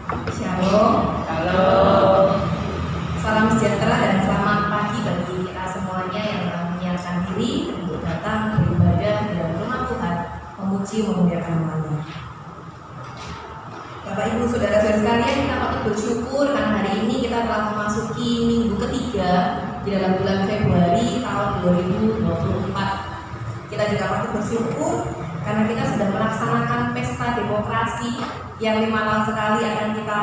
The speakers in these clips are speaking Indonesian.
Shalom. Halo. Salam sejahtera dan selamat pagi bagi kita semuanya yang telah menyiapkan diri untuk datang beribadah di dalam rumah Tuhan, memuji memuliakan nama-Nya. Bapak Ibu Saudara-saudara sekalian, kita patut bersyukur karena hari ini kita telah memasuki minggu ketiga di dalam bulan Februari tahun 2024. Kita juga patut bersyukur karena kita sudah melaksanakan pesta demokrasi yang 5 tahun sekali akan kita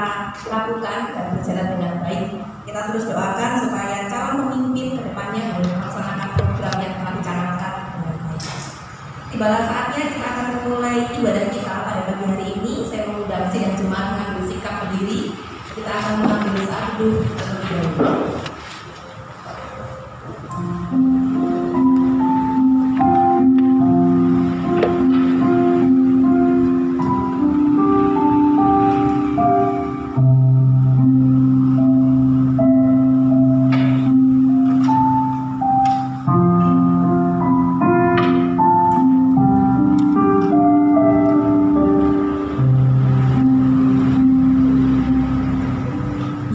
lakukan dan berjalan dengan baik. Kita terus doakan supaya calon pemimpin ke depannya melaksanakan program yang telah dicanangkan dengan baik. Tibalah saatnya kita akan memulai ibadah kita pada pagi hari ini. Saya mengundang sidang jemaat mengambil sikap berdiri. Kita akan mengambil saat teduh terlebih dahulu.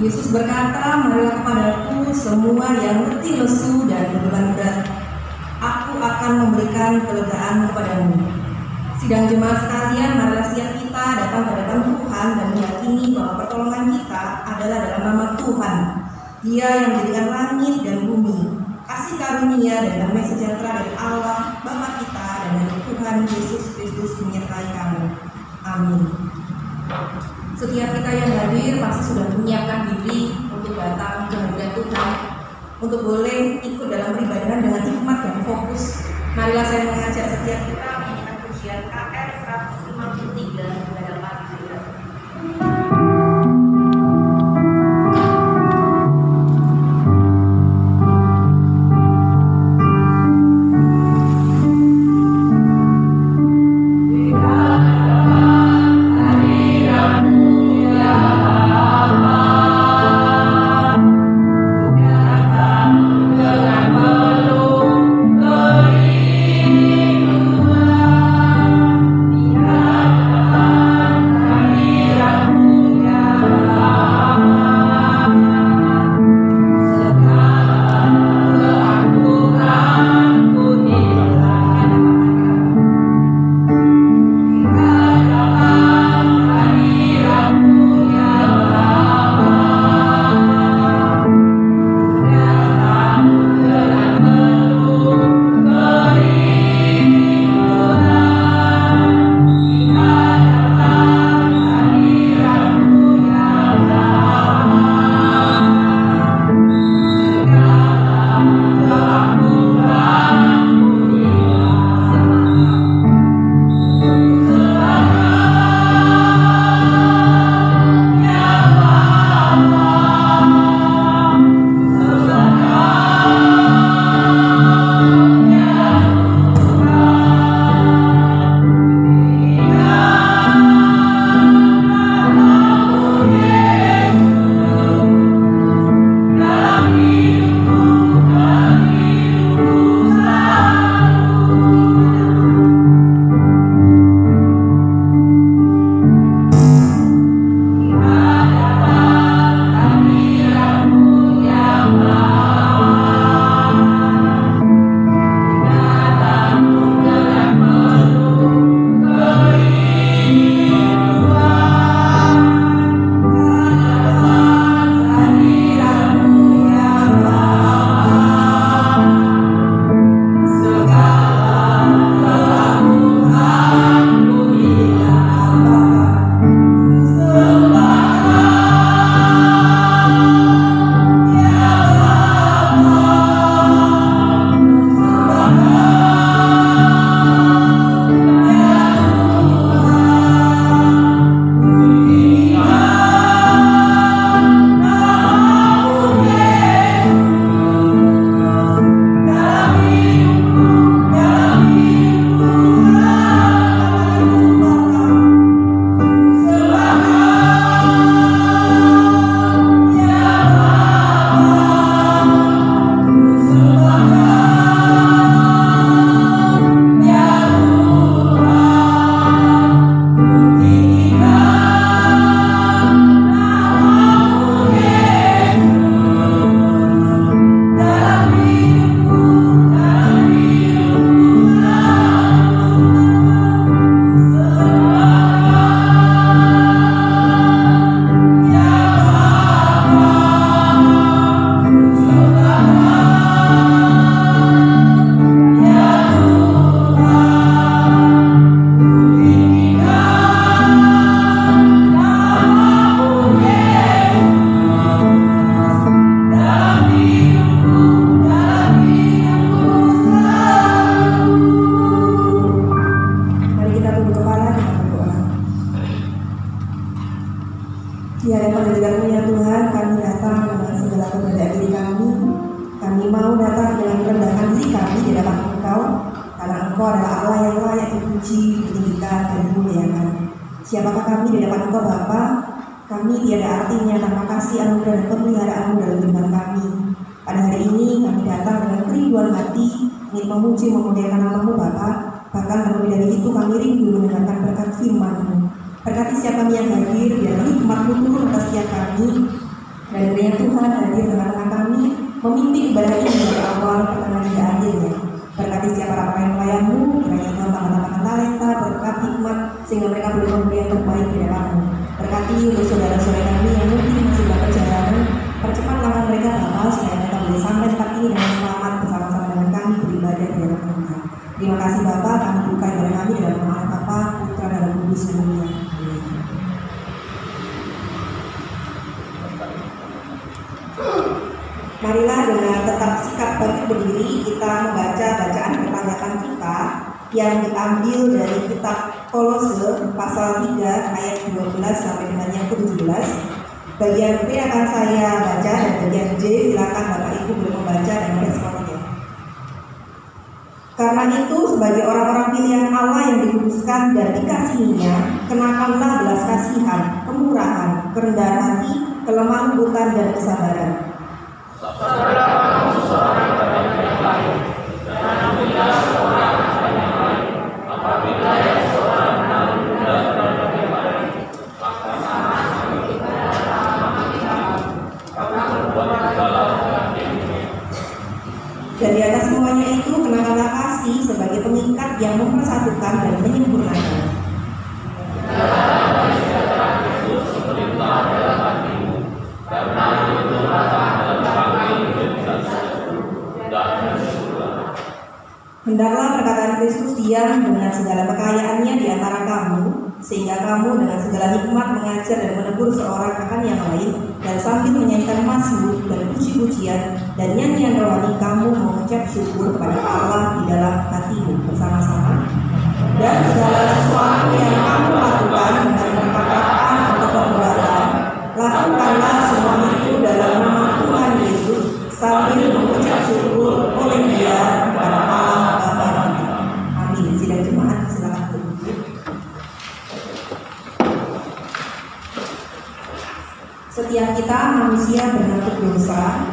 Yesus berkata, "Marilah kepadaku semua yang letih lesu dan beban berat, aku akan memberikan kelegaan kepadamu." Sidang jemaat sekalian, marilah siap kita datang ke hadapan Tuhan dan meyakini bahwa pertolongan kita adalah dalam nama Tuhan. Dia yang menjadikan langit dan bumi. Kasih karunia dan damai sejahtera dari Allah Bapa kita dan dari Tuhan Yesus Kristus menyertai kamu. Amin. Setiap kita yang hadir pasti sudah menyiapkan diri untuk datang ke hadirat Tuhan, untuk boleh ikut dalam peribadahan dengan hikmat dan fokus. Marilah saya mengajak setiap kita menyanyikan pujian KR 153 pada pagi hari ini. Ya Di hadapan hadiratmu ya Tuhan, kami datang dengan segala keberadaan diri kami. Kami mau datang dengan merendahkan diri kami di hadapan Engkau, karena Engkau adalah Allah yang layak dipuji, ditinggikan, dan dimuliakan. Siapakah kami di hadapan Engkau Bapa? Kami tiada artinya tanpa kasih anugerah dan pemeliharaan-Mu dalam kehidupan kami. Pada hari ini kami datang dengan kerinduan hati, ingin memuji memuliakan nama-Mu Bapa. Bahkan terlebih dari itu kami rindu mendengarkan berkat firman-Mu. Berkati setiap kami yang hadir, biar hikmat-Mu turun atas setiap kami. Dan kiranya Tuhan hadir tengah-tengah kami, memimpin ibadah ini dari awal pertengahan hingga akhirnya. Berkati setiap para pelayan-pelayan-Mu, kiranya Tuhan tambah-tambahkan talenta, berkat hikmat, sehingga mereka boleh memberi yang terbaik di hadapan-Mu. Berkati untuk saudara-saudara kami yang mungkin masih dalam perjalanan, percepat langkah mereka Bapa, supaya mereka boleh sampai tempat ini dengan selamat bersama-sama dengan kami beribadah di dalam Tuhan. Terima kasih Bapa, kami buka ibadah kami dalam nama Bapa, Putra dan Roh Kudus yang mulia. Marilah dengan tetap sikap bangkit berdiri kita membaca bacaan kebanyakan kita yang diambil dari kitab Kolose pasal 3 ayat 12 sampai dengan yang ke-17. Bagian B akan saya baca dan bagian J silakan Bapak Ibu boleh membaca dan meresponnya. Karena itu sebagai orang-orang pilihan Allah yang dikuduskan dan dikasihinya, kenakanlah belas kasihan, kemurahan, kerendahan hati, kelemah lembutan dan kesabaran. Dan di atas semuanya itu kenakanlah kasih sebagai pengikat yang mempersatukan dan menyempurnakan. Hendaklah perkataan Kristus diam dengan segala kekayaannya di antara kamu, sehingga kamu dengan segala hikmat mengajar dan menegur seorang akan yang lain, dan sambil menyanyikan mazmur dan puji-pujian dan nyanyian rohani kamu mengucap syukur kepada Allah di dalam hatimu bersama-sama. Dan segala sesuatu yang kamu lakukan dengan perkataan atau perbuatan, lakukanlah semua itu dalam nama Tuhan Yesus sambil mengucap syukur oleh Dia kepada Allah Bapa kita. Amin. Sidang jemaat silakan. Setiap kita manusia berbentuk dosa.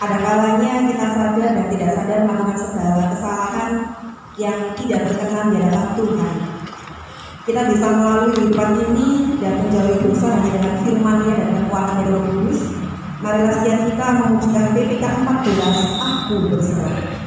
Ada kalanya kita sadar dan tidak sadar melakukan segala kesalahan yang tidak berkenan di hadapan Tuhan. Kita bisa melalui kehidupan ini dan menjauhi dosa hanya dengan firman-Nya dan kekuatan Roh Kudus. Marilah setiap kita memujikan PPK 14, Aku Berserah. Aku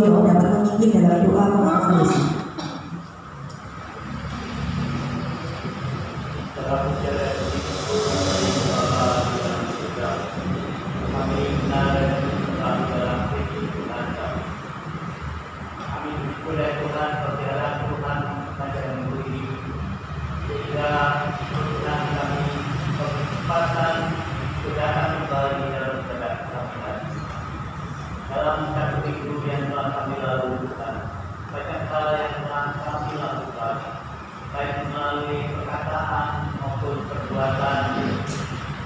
Sugiono dapat memimpin dalam doa pengakuan dosa. Dalam satu minggu yang telah kami lakukan, banyak hal yang telah kami lakukan, baik melalui perkataan maupun perbuatan,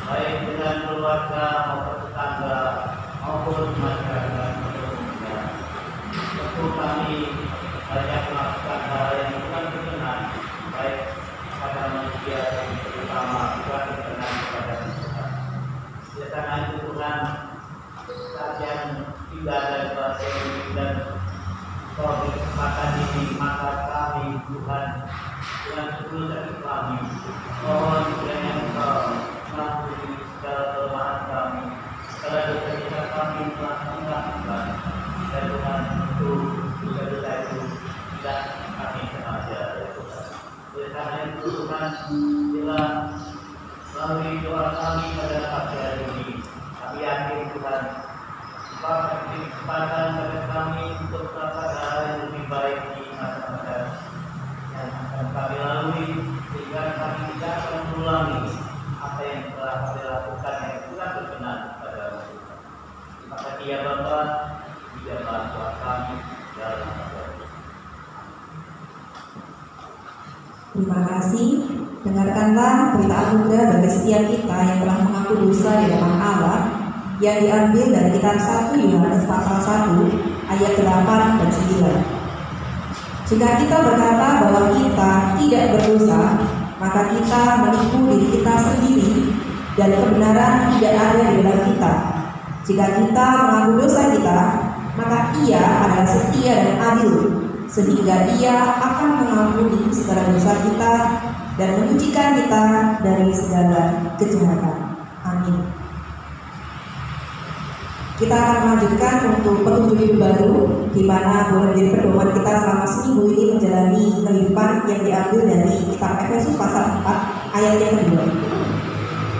baik dengan keluarga maupun tetangga maupun masyarakat umumnya. Tentu kami banyak melakukan hal yang bukan berkenan, baik pada manusia terutama bukan berkenan kepada Tuhan. Oleh karena itu Tuhan, sekalian tidak ada bahasa ini dan kau di kesempatan ini, maka kami Tuhan dengan setulus dari kami mohon kiranya Engkau mengampuni segala kelemahan kami, segala dosa kami telah melakukan, dan Tuhan itu dosa-dosa itu tidak kami sengaja ya Tuhan. Oleh karena itu Tuhan, bila melalui doa kami pada pagi hari ini, kami yakin Tuhan Bapak beri kesempatan pada kami untuk melakukan hal yang lebih baik di masa-masa yang akan kami lalui, sehingga kami tidak akan mengulangi apa yang telah kami lakukan yang tidak berkenan pada Tuhan. Terima kasih ya Bapak, biarlah doa kami dalam nama. Terima kasih. Dengarkanlah berita anugerah bagi setiap kita yang telah mengaku dosa di hadapan Allah, yang diambil dari kitab 1 Yohanes pasal 1 ayat 8 dan 9. Jika kita berkata bahwa kita tidak berdosa, maka kita menipu diri kita sendiri dan kebenaran tidak ada di dalam kita. Jika kita mengaku dosa kita, maka Ia adalah setia dan adil, sehingga Ia akan mengampuni segala dosa kita dan menyucikan kita dari segala kejahatan. Amin. Kita akan melanjutkan untuk petunjuk hidup baru, di mana boleh menjadi pedoman kita selama seminggu ini menjalani kehidupan yang diambil dari kitab Efesus pasal 4 ayat yang kedua.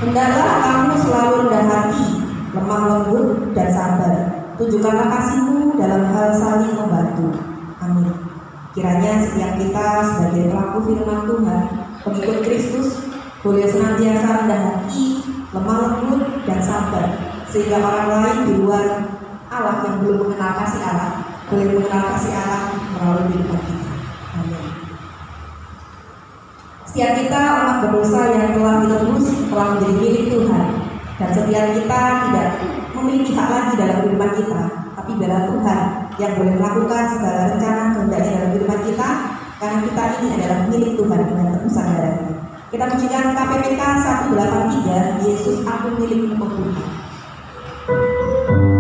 Hendaklah kamu selalu rendah hati, lemah lembut dan sabar. Tunjukkanlah kasihmu dalam hal saling membantu. Amin. Kiranya setiap kita sebagai pelaku firman Tuhan, pengikut Kristus, boleh senantiasa rendah hati, lemah lembut dan sabar, sehingga orang lain di luar Allah yang belum mengenal kasih Allah boleh mengenal kasih Allah melalui kehidupan kita. Amin. Setiap kita umat berdosa yang telah ditebus telah menjadi milik Tuhan, dan setiap kita tidak memiliki hak lagi dalam kehidupan kita, tapi biarlah Tuhan yang boleh melakukan segala rencana kehendaknya dalam kehidupan kita, karena kita ini adalah milik Tuhan dengan tebusan darahnya. Kita pujikan KPPK 183, Yesus aku milikmu Tuhan. Amin.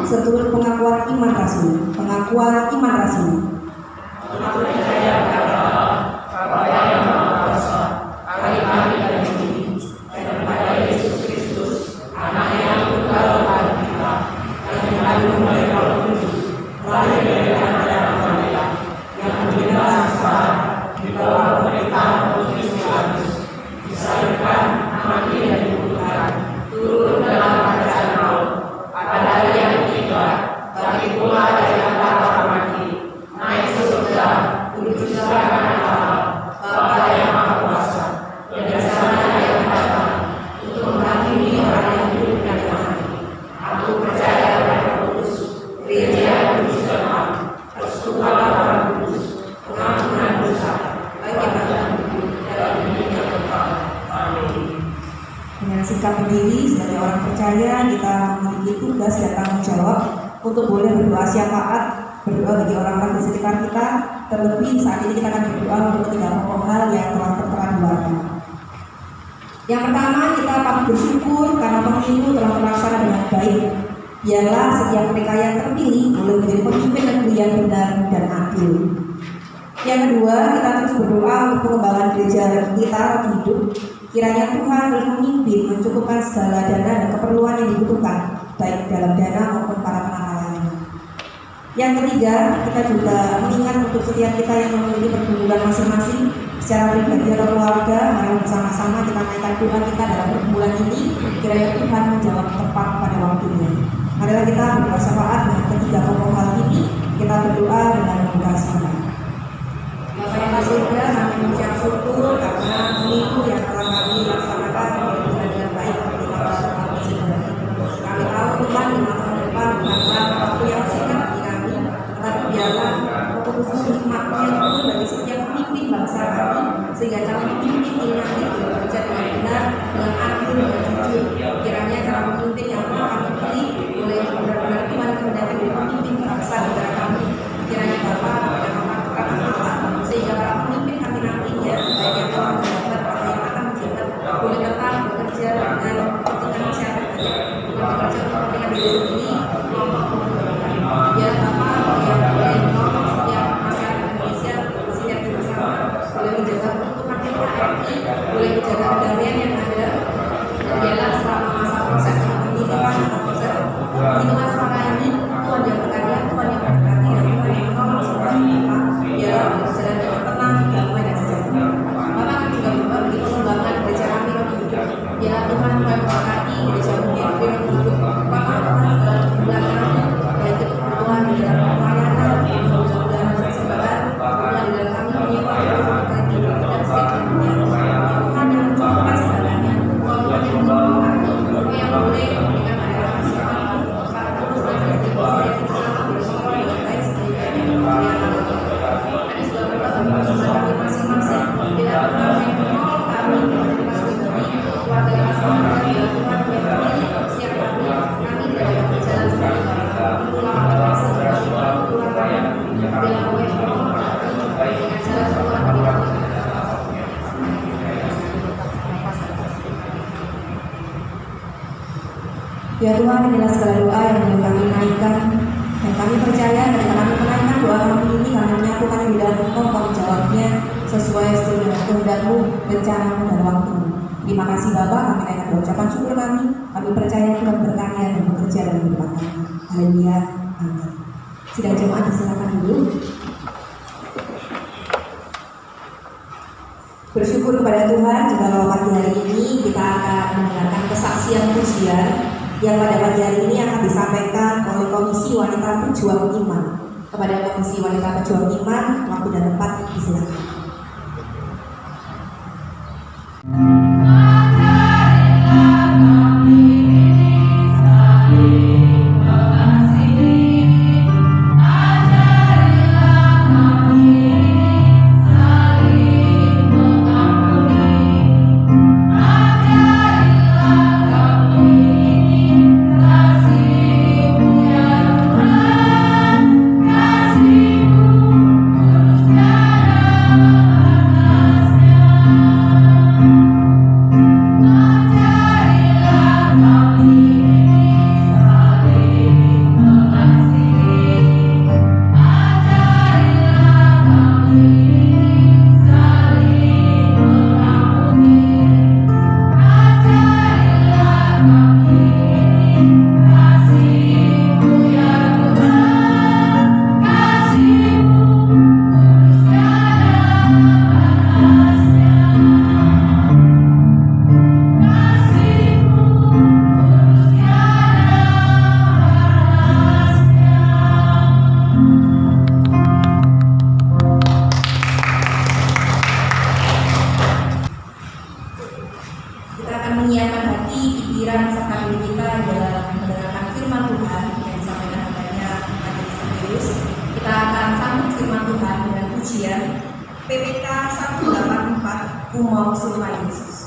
seturut pengakuan iman Rasul. Pengakuan iman Rasul. Aku percaya kepada Bapa yang Maha Kuasa, Allah dan Bapa, dan kepada Yesus Kristus, Anaknya yang tunggal Bagi kita, yang mengandung dari Roh Kudus, lahir dari antara manusia, yang menderita sengsara di bawah pemerintahan Pontius Pilatus, disalibkan, mati dan dikuburkan, turun dalam kerajaan maut, pada hari yang ketiga, bangkit pula dari antara orang mati, naik ke surga, duduk di sebelah kanan Allah, Bapa yang Maha Kuasa, dan di sana yang datang untuk menghakimi orang yang hidup dan yang mati. Aku percaya pada Roh Kudus, Gereja yang kudus dan am, persekutuan orang kudus, pengampunan dosa, bagi badan tubuh dalam hidup yang kekal. Amin. Dengan sikap berdiri sebagai orang percaya, kita memiliki tugas dan tanggung jawab untuk boleh berdoa syafaat, berdoa bagi orang-orang di sekitar kita. Terlebih saat ini kita akan berdoa untuk ketiga pokok hal yang telah tertera di warna. Yang pertama, kita patut bersyukur karena pemilu telah terlaksana dengan baik. Biarlah setiap mereka yang terpilih boleh menjadi pemimpin negeri yang benar dan adil. Yang kedua, kita terus berdoa untuk pengembangan gereja kita hidup. Kiranya Tuhan terus memimpin, mencukupkan segala dana dan keperluan yang dibutuhkan, baik dalam dana maupun para penata lainnya. Yang ketiga, kita juga mengingat untuk setiap kita yang memiliki pergumulan masing-masing, secara pribadi atau keluarga, mari bersama-sama kita naikkan doa kita dalam pergumulan ini. Kiranya Tuhan menjawab tepat pada waktunya. Marilah kita berdoa syafaat dengan ketiga pokok hal ini. Kita berdoa dengan membuka suara. Bapa yang di surga, kami mengucap syukur karena pemilu yang telah kami laksanakan berjalan dengan baik seperti kata kami sendiri. Kami tahu Tuhan di masa depan bukanlah waktu yang singkat bagi kami, tetapi biarlah keputusan hikmatnya itu bagi setiap pemimpin bangsa kami, sehingga kami pemimpin ini nanti bekerja dengan benar, dengan adil dan jujur. Kiranya para pemimpin yang telah kami pilih boleh benar-benar Tuhan kehendaki dari pemimpin bangsa negara kami. Kiranya Bapa yang mematukan Allah, sehingga para pemimpin kami nantinya, baik yang telah menjabat atau yang akan menjabat, boleh tetap bekerja dengan kepentingan masyarakat, bukan bekerja untuk kepentingan diri sendiri, maupun biar Bapa yang boleh menolong setiap masyarakat Indonesia, setiap bersama, boleh menjaga keuntungan NKRI, boleh menjaga kedamaian yang ada. Biarlah selama masa proses pemilihan atau proses penghitungan suara ini, Tuhan yang berkarya, Tuhan yang berkati, dan Tuhan yang menolong semua kita. Biarlah berjalan dengan tenang, damai dan sejahtera. Bapak kami juga berdoa bagi pengembangan gereja kami Roh Hidup. Biarlah Tuhan memberkati gereja kami Roh Hidup. Bapak Tuhan segala kebutuhan kami, baik itu kebutuhan di dalam pelayanan, kebutuhan persembahan, kebutuhan di dalam kami menyimpan berkati dan setiap dunia. Tuhan yang mencukupkan segalanya, Tuhan yang mencukupkan kami, yang boleh memberikan adalah kasih kami, para terus dan distribusi yang bersama bersama dengan baik sehingga kami masing-masing bila Tuhan yang menolong kami menjadi pribadi keluarga yang masing-masing bila Tuhan yang memilih siap kami tidak dapat berjalan sendiri pulang masing pulang bila kau yang menolong kami dengan jalan Tuhan kami. Ya Tuhan, inilah segala doa yang boleh kami naikkan, dan kami percaya ketika kami menaikkan doa kami ini, kami menyatukan di dalam Engkau, Kau menjawabnya sesuai dengan kehendak-Mu, rencana-Mu dan waktu-Mu. Terima kasih Bapa, kami naikkan doa ucapan syukur kami percaya Tuhan berkarya dan bekerja dalam kehidupan kami. Haleluya, amin. Sidang jemaat disilakan dulu. Bersyukur kepada Tuhan, jika bahwa pagi hari ini kita akan mendengarkan kesaksian pujian yang pada pagi hari ini akan disampaikan oleh Komisi Wanita Pejuang Iman. Kepada Komisi Wanita Pejuang Iman, waktu dan tempat disilakan. Kasih-Mu terus tiada dimulailah dengan pujian PPK 184 Umau Serupa Yesus.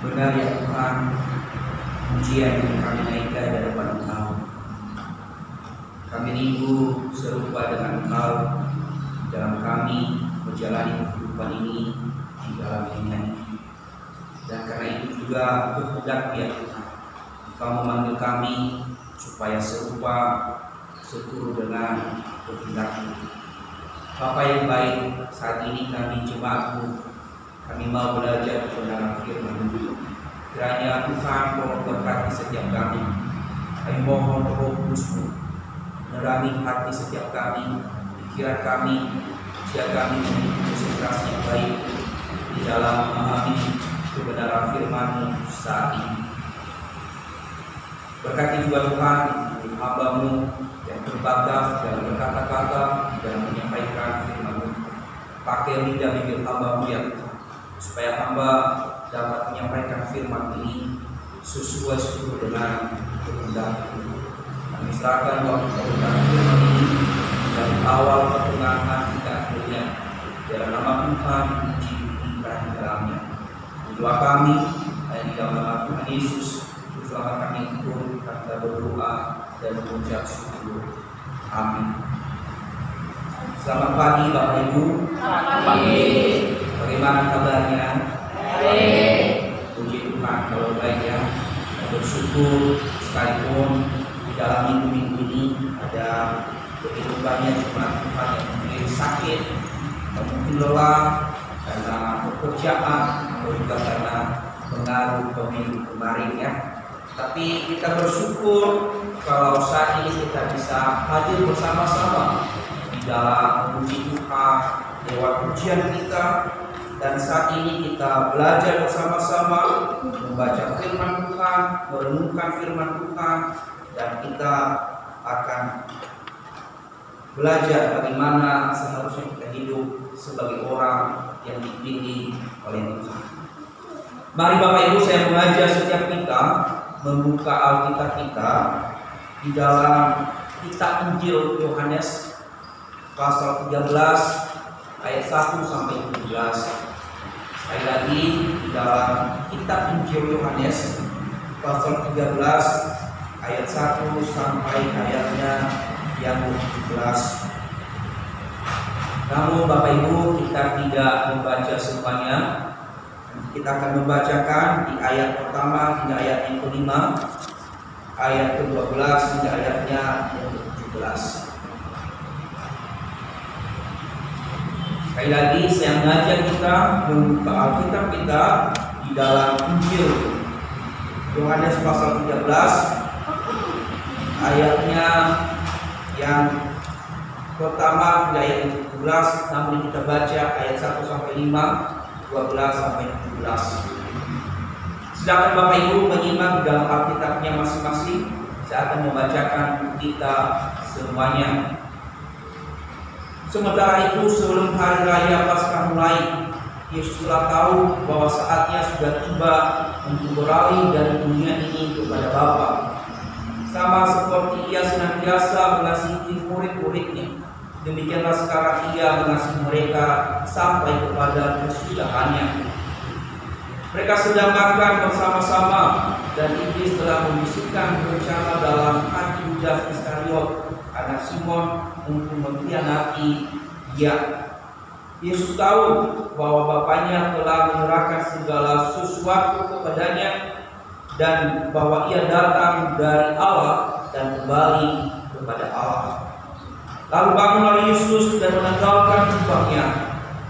Benar ya Tuhan, pujian yang kami naikkan di hadapan Engkau. Kami rindu serupa dengan Engkau dalam kami menjalani kehidupan ini di dalam dunia ini. Dan karena itu juga kehendak ya Tuhan, Engkau memanggil kami supaya serupa seturut dengan kehendak-Mu. Bapa yang baik, saat ini kami jemaat-Mu, kami mau belajar kebenaran firman-Mu. Kiranya Tuhan mohon berkati setiap kami. Kami mohon Roh Kudus-Mu menerangi hati setiap kami, pikiran kami, sehingga kami memiliki konsentrasi yang baik di dalam memahami kebenaran firman-Mu saat ini. Berkati juga Tuhan hamba-Mu yang berbakat dalam berkata-kata, dalam menyampaikan firman-Mu. Pakai lidah bibir hamba-Mu ya Tuhan, supaya hamba dapat menyampaikan firman ini sesuai dengan kehendak-Mu. Kami serahkan waktu kebenaran firman ini dari awal pertengahan hingga akhirnya. Dalam nama Tuhan puji kita di dalamnya. Doa kami di dalam nama Tuhan Yesus, selamat kami ikut kita berdoa dan mengucap syukur. Amin. Selamat pagi Bapak Ibu. Selamat pagi. Bagaimana kabarnya? Baik. Puji Tuhan kalau baik ya. Bersyukur sekalipun di dalam minggu-minggu ini ada kehidupannya jemaat Tuhan yang mungkin sakit, mungkin lelah karena pekerjaan atau juga karena pengaruh pemilu kemarin ya. Tapi kita bersyukur kalau saat ini kita bisa hadir bersama-sama di dalam memuji Tuhan lewat pujian kita, dan saat ini kita belajar bersama-sama membaca firman Tuhan, merenungkan firman Tuhan, dan kita akan belajar bagaimana seharusnya kita hidup sebagai orang yang dipilih oleh Tuhan. Mari Bapak Ibu, saya mengajak setiap kita membuka Alkitab kita di dalam kitab Injil Yohanes pasal 13 ayat 1 sampai 17. Sekali lagi di dalam kitab Injil Yohanes pasal 13 ayat 1 sampai ayatnya yang 17. Namun Bapak Ibu, kita tidak membaca semuanya. Kita akan membacakan di ayat pertama hingga ayat yang kelima, ayat ke-12 hingga ayatnya yang ke-17. Sekali lagi saya mengajak kita membuka Alkitab kita di dalam Injil Yohanes pasal 13 ayatnya yang pertama hingga ayat yang ke-17, namun kita baca ayat 1 sampai 5, 12 sampai 17. Sedangkan Bapak Ibu menyimak dalam Alkitabnya masing-masing, saya akan membacakan kita semuanya. Sementara itu, sebelum hari raya Paskah mulai, Yesus telah tahu bahwa saatnya sudah tiba untuk beralih dari dunia ini kepada Bapa. Sama seperti Ia senantiasa mengasihi murid-muridnya, demikianlah sekarang Ia mengasihi mereka sampai kepada kesudahannya. Mereka sedang makan bersama-sama, dan iblis telah membisikkan rencana dalam hati Yudas Iskariot, anak Simon, untuk mengkhianati Dia. Yesus tahu bahwa Bapaknya telah menyerahkan segala sesuatu kepadanya, dan bahwa Ia datang dari Allah dan kembali kepada Allah. Lalu bangunlah Yesus dan menanggalkan jubahnya.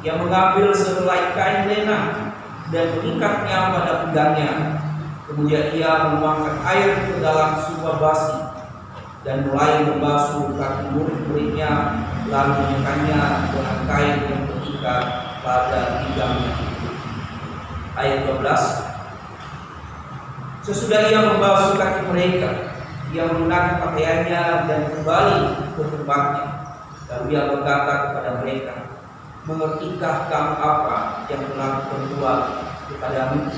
Ia mengambil sehelai kain lena dan mengikatnya pada pinggangnya. Kemudian ia menuangkan air ke dalam sebuah basi dan mulai membasuh kaki murid-muridnya, lalu menyekanya dengan kain yang terikat pada pinggangnya. Ayat 12. Sesudah ia membasuh kaki mereka, ia menggunakan pakaiannya dan kembali ke tempatnya. Lalu ia berkata kepada mereka, "Mengertikah kamu apa yang telah kuperbuat kepadamu?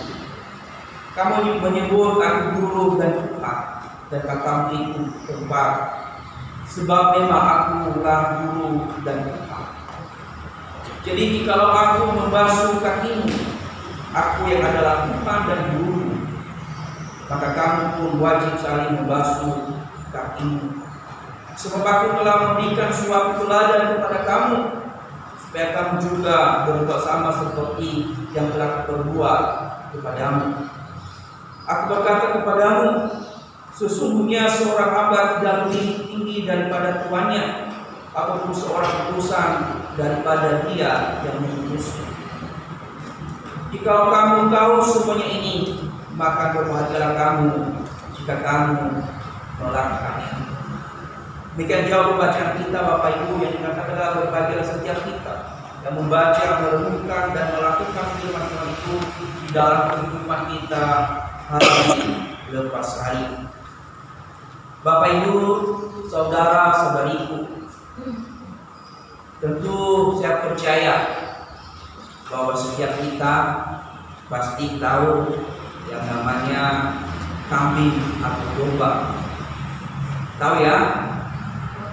Kamu menyebut aku guru dan Tuhan, dan katamu itu tempat, sebab memang aku adalah guru dan Tuhan. Jadi jikalau aku membasuh kakimu, aku yang adalah Tuhan dan guru, maka kamu pun wajib saling membasuh kakimu. Sebab aku telah memberikan suatu teladan kepada kamu, supaya kamu juga berbuat sama seperti yang telah kuperbuat kepadamu. Aku berkata kepadamu, sesungguhnya seorang hamba tidak lebih tinggi daripada tuannya, ataupun seorang utusan daripada dia yang mengutusnya. Jika kamu tahu semuanya ini, maka berbahagialah kamu jika kamu melakukannya." Demikian jauh pembacaan kita Bapak Ibu, yang dikatakan adalah berbahagialah setiap kita yang membaca, merenungkan dan melakukan firman Tuhan itu di dalam kehidupan kita hari lepas hari. Bapak Ibu, saudara-saudariku, tentu saya percaya bahwa setiap kita pasti tahu yang namanya kambing atau domba. Tahu ya,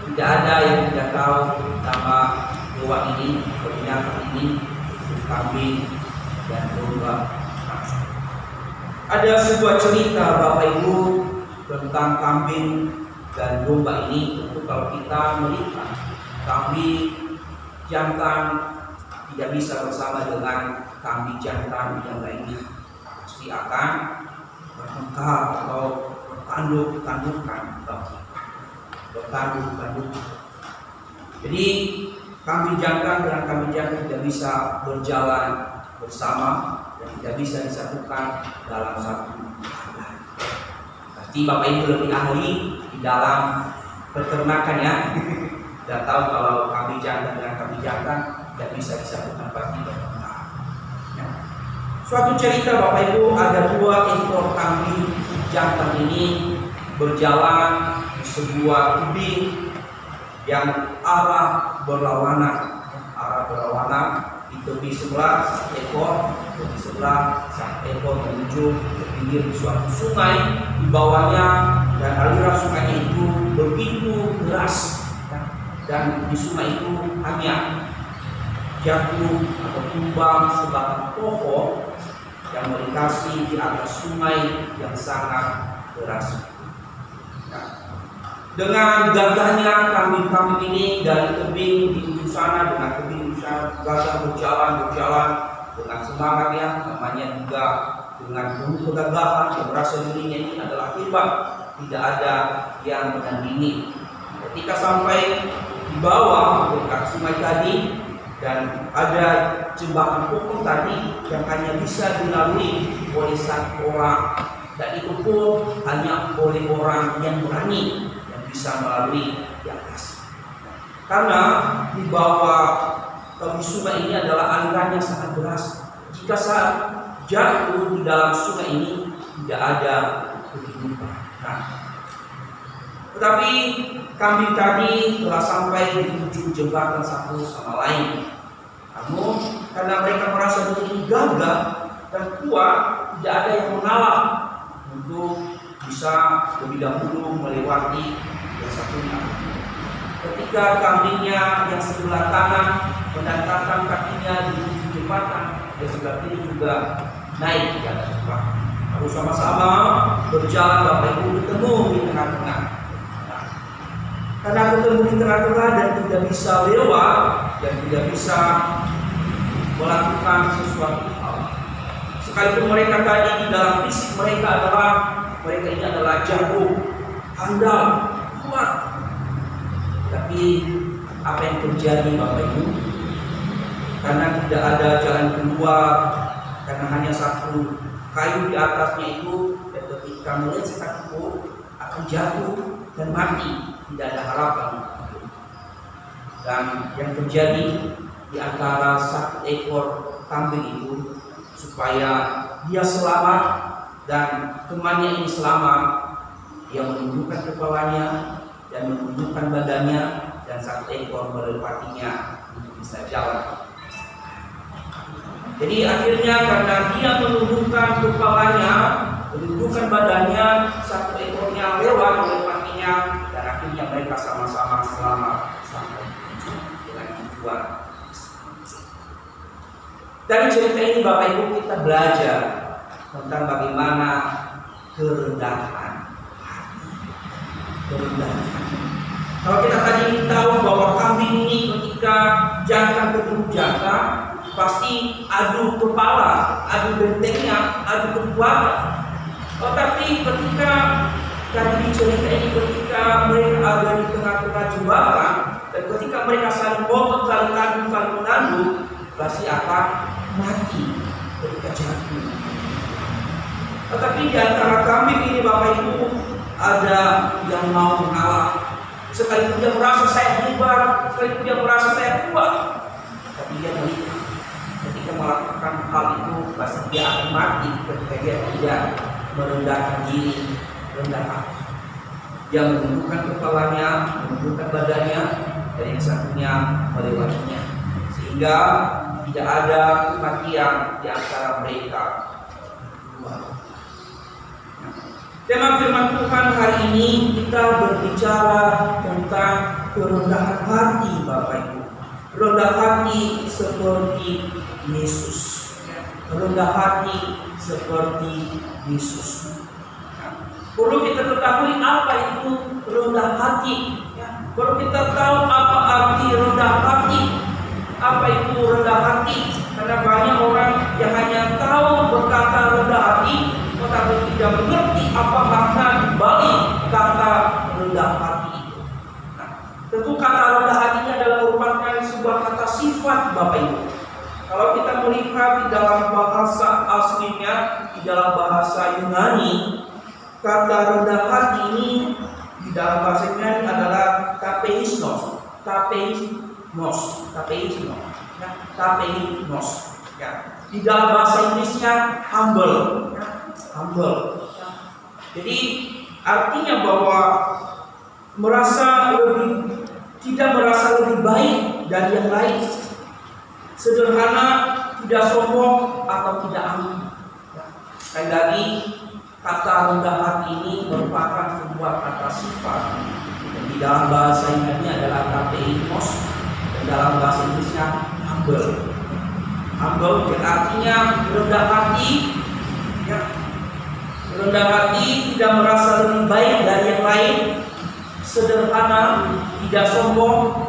tidak ada yang tidak tahu nama hewan ini, binatang ini, kambing dan domba. Ada sebuah cerita Bapak Ibu tentang kambing dan domba ini. Tentu kalau kita melihat kambing jantan tidak bisa bersama dengan kambing jantan yang lainnya, pasti akan bertengkar atau bertanduk-tandukan. Jadi kambing jantan dengan kambing jantan tidak bisa berjalan bersama dan tidak bisa disatukan dalam satu kandang. Pasti Bapak Ibu lebih ahli di dalam peternakan ya. Dan tahu kalau kambing jantan dengan kambing jantan tidak bisa disatukan, pasti bertengkar. Ya. Suatu cerita Bapak Ibu, ada 2 ekor kambing jantan ini berjalan di sebuah tebing yang arah berlawanan. Di tepi sebelah satu ekor, tepi sebelah satu ekor menuju ke pinggir suatu sungai di bawahnya, dan aliran sungai itu begitu deras, dan di sungai itu hanya jatuh atau tumbang sebatang pohon yang melintasi di atas sungai yang sangat deras. Dengan gagahnya kambing-kambing ini dari tebing di ujung sana dengan tebing di sana, gagah berjalan dengan semangat ya, namanya juga dengan penuh kegagahan yang merasa dirinya ini adalah hebat, tidak ada yang menandingi. Ketika sampai di bawah dekat sungai tadi, dan ada jembatan pohon tadi yang hanya bisa dilalui oleh satu orang, dan itu pun hanya oleh orang yang berani yang bisa melalui di atas. Karena di bawah di sungai ini adalah aliran yang sangat deras. Jika saat jatuh di dalam sungai ini tidak ada kehidupan. Nah, tetapi kambing tadi telah sampai di ujung jembatan satu sama lain. Namun karena mereka merasa diri gagah dan kuat, tidak ada yang mengalah untuk bisa lebih dahulu melewati yang satunya. Ketika kambingnya yang sebelah kanan mendatangkan kakinya di ujung jembatan, yang sebelah kiri juga naik ke atas jembatan. Lalu sama-sama berjalan Bapak Ibu bertemu di tengah-tengah. Karena bertemu di tengah-tengah dan tidak bisa lewat dan tidak bisa melakukan sesuatu hal. Sekalipun mereka tadi di dalam fisik mereka ini adalah jago, handal, kuat. Tapi apa yang terjadi Bapak Ibu? Karena tidak ada jalan keluar, karena hanya satu kayu di atasnya itu, dan ketika melihat satu akan jatuh dan mati, tidak ada harapan. Dan yang terjadi di antara satu ekor kambing itu, supaya dia selamat dan temannya ini selamat, dia menundukkan kepalanya dan menundukkan badannya, dan satu ekor melewatinya untuk bisa jalan. Jadi akhirnya karena dia menundukkan kepalanya, menundukkan badannya, satu ekornya lewat melewatinya, dan akhirnya mereka sama-sama selamat sampai dengan tujuan. Dari cerita ini Bapak Ibu kita belajar tentang bagaimana kerendahan hati. Kalau kita tadi tahu bahwa kambing ini ketika jantan ketemu jantan pasti adu kepala, adu bentengnya, adu kekuatan. Tapi ketika tadi cerita ini ketika mereka ada di tengah-tengah jembatan dan ketika mereka saling ngotot, saling tanduk, saling menanduk, pasti akan mati ketika jatuh. Tetapi di antara kambing ini Bapak Ibu ada yang mau mengalah. Sekalipun dia merasa saya hebat, sekalipun dia merasa saya kuat, tapi dia melihat ketika melakukan hal itu pasti dia akan mati ketika dia tidak merendahkan diri, rendah hati. Dia menundukkan kepalanya, menundukkan badannya, dan yang satunya melewatinya, sehingga tidak ada kematian di antara mereka. Tema firman Tuhan hari ini kita berbicara tentang kerendahan hati, Bapak Ibu. Rendah hati seperti Yesus. Rendah hati seperti Yesus. Perlu kita ketahui apa itu rendah hati. Perlu kita tahu apa arti rendah hati. Apa itu rendah hati? Karena banyak orang yang hanya tahu berkata rendah hati, tetapi tidak mengerti apa makna dibalik kata rendah hati itu. Tentu kata rendah hati ini adalah merupakan sebuah kata sifat, Bapak Ibu. Kalau kita melihat di dalam bahasa aslinya, di dalam bahasa Yunani, kata rendah hati ini di dalam bahasa Yunani adalah tapeisnos. Ya. Di dalam bahasa Inggrisnya humble. Jadi artinya bahwa tidak merasa lebih baik dari yang lain, sederhana, tidak sombong atau tidak angkuh. Sekali lagi, kata rendah hati ini merupakan sebuah kata sifat. Di dalam bahasa Yunani adalah tapeisnos, dan dalam bahasa Inggrisnya humble. Humble artinya rendah hati. Rendah hati, tidak merasa lebih baik dari yang lain, sederhana, tidak sombong,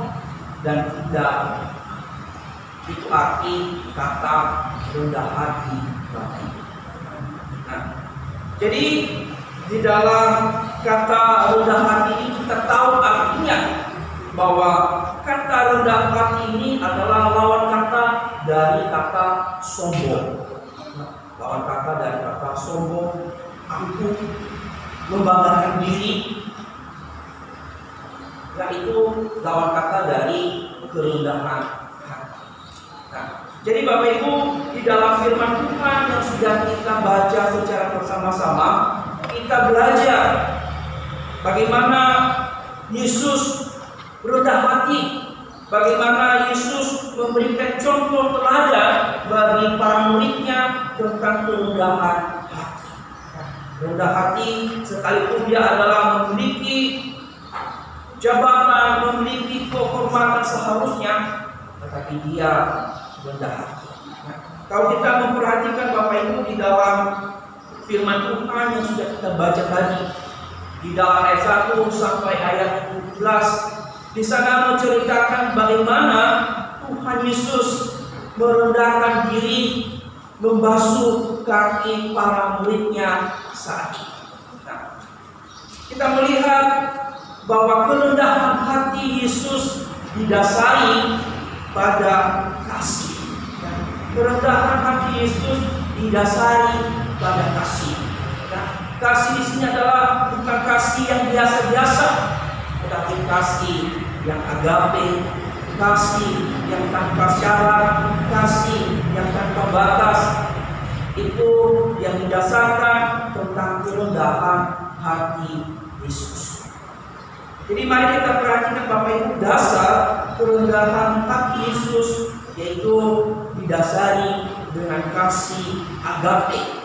dan tidak. Itu arti kata rendah hati. Nah, jadi di dalam kata rendah hati ini kita tahu artinya bahwa kata rendah hati ini adalah lawan kata dari kata sombong. Lawan kata dari kata sombong, angkuh, membanggakan diri, yaitu lawan kata dari kerendahan hati. Nah, jadi Bapak Ibu, di dalam firman Tuhan yang sudah kita baca secara bersama-sama, kita belajar bagaimana Yesus rendah hati, bagaimana Yesus memberikan contoh teladan bagi para muridnya tentang kerendahan hati. Rendah hati sekalipun dia adalah memiliki jabatan, memiliki kehormatan seharusnya, tetapi dia rendah hati. Kalau kita memperhatikan Bapak Ibu di dalam firman Tuhan yang sudah kita baca tadi, di dalam ayat 1 sampai ayat 17, di sana menceritakan bagaimana Tuhan Yesus merendahkan diri, membasuh kaki para muridnya saat itu. Nah, kita melihat bahwa kerendahan hati Yesus didasari pada kasih. Kerendahan hati Yesus didasari pada kasih. Kasih di sini adalah bukan kasih yang biasa-biasa, tetapi kasih yang agape, kasih yang tanpa syarat, kasih yang tanpa batas. Itu yang didasarkan tentang kerendahan hati Yesus. Jadi mari kita perhatikan Bapak Ibu dasar kerendahan hati Yesus, yaitu didasari dengan kasih agape.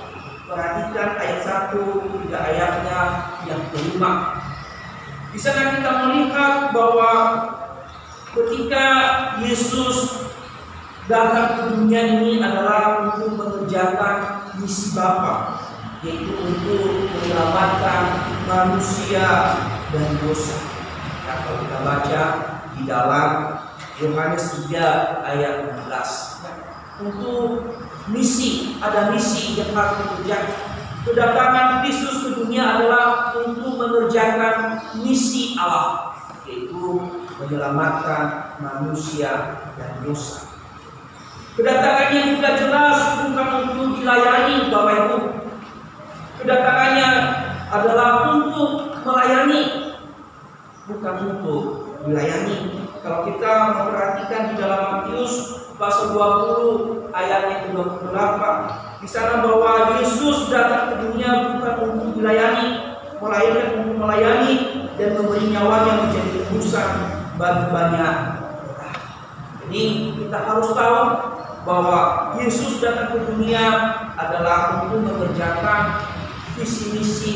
Perhatikan ayat 1 hingga ayatnya yang kelima. Di sana kita melihat bahwa ketika Yesus datang ke dunia ini adalah untuk mengerjakan misi Bapa, yaitu untuk menyelamatkan manusia dan dosa. Nah, kalau kita baca di dalam Yohanes 3 ayat 16, untuk misi, ada misi yang harus dikerjakan. Kedatangan Kristus ke dunia adalah untuk mengerjakan misi Allah, yaitu menyelamatkan manusia dan dosa. Kedatangannya juga jelas bukan untuk dilayani, Bapak Ibu. Kedatangannya adalah untuk melayani, bukan untuk dilayani. Kalau kita memperhatikan di dalam Matius pasal 20 ayat yang ke-28, di sana bahwa Yesus datang ke dunia bukan untuk dilayani, melainkan untuk melayani dan memberi nyawanya menjadi tebusan bagi banyak orang. Jadi kita harus tahu bahwa Yesus datang ke dunia adalah untuk mengerjakan visi misi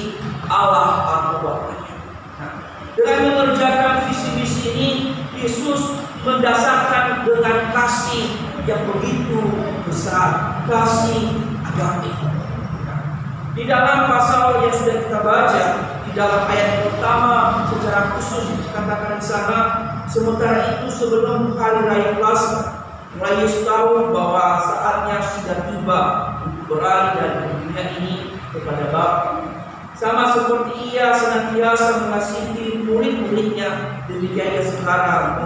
mendasarkan dengan kasih yang begitu besar, kasih agape. Di dalam pasal yang sudah kita baca, di dalam ayat pertama secara khusus dikatakan di sana, sementara itu sebelum hari raya Paskah, mulai Yesus tahu bahwa saatnya sudah tiba untuk beralih dari dunia ini kepada Bapa. Sama seperti Ia senantiasa mengasihi murid-muridnya, demikian sekarang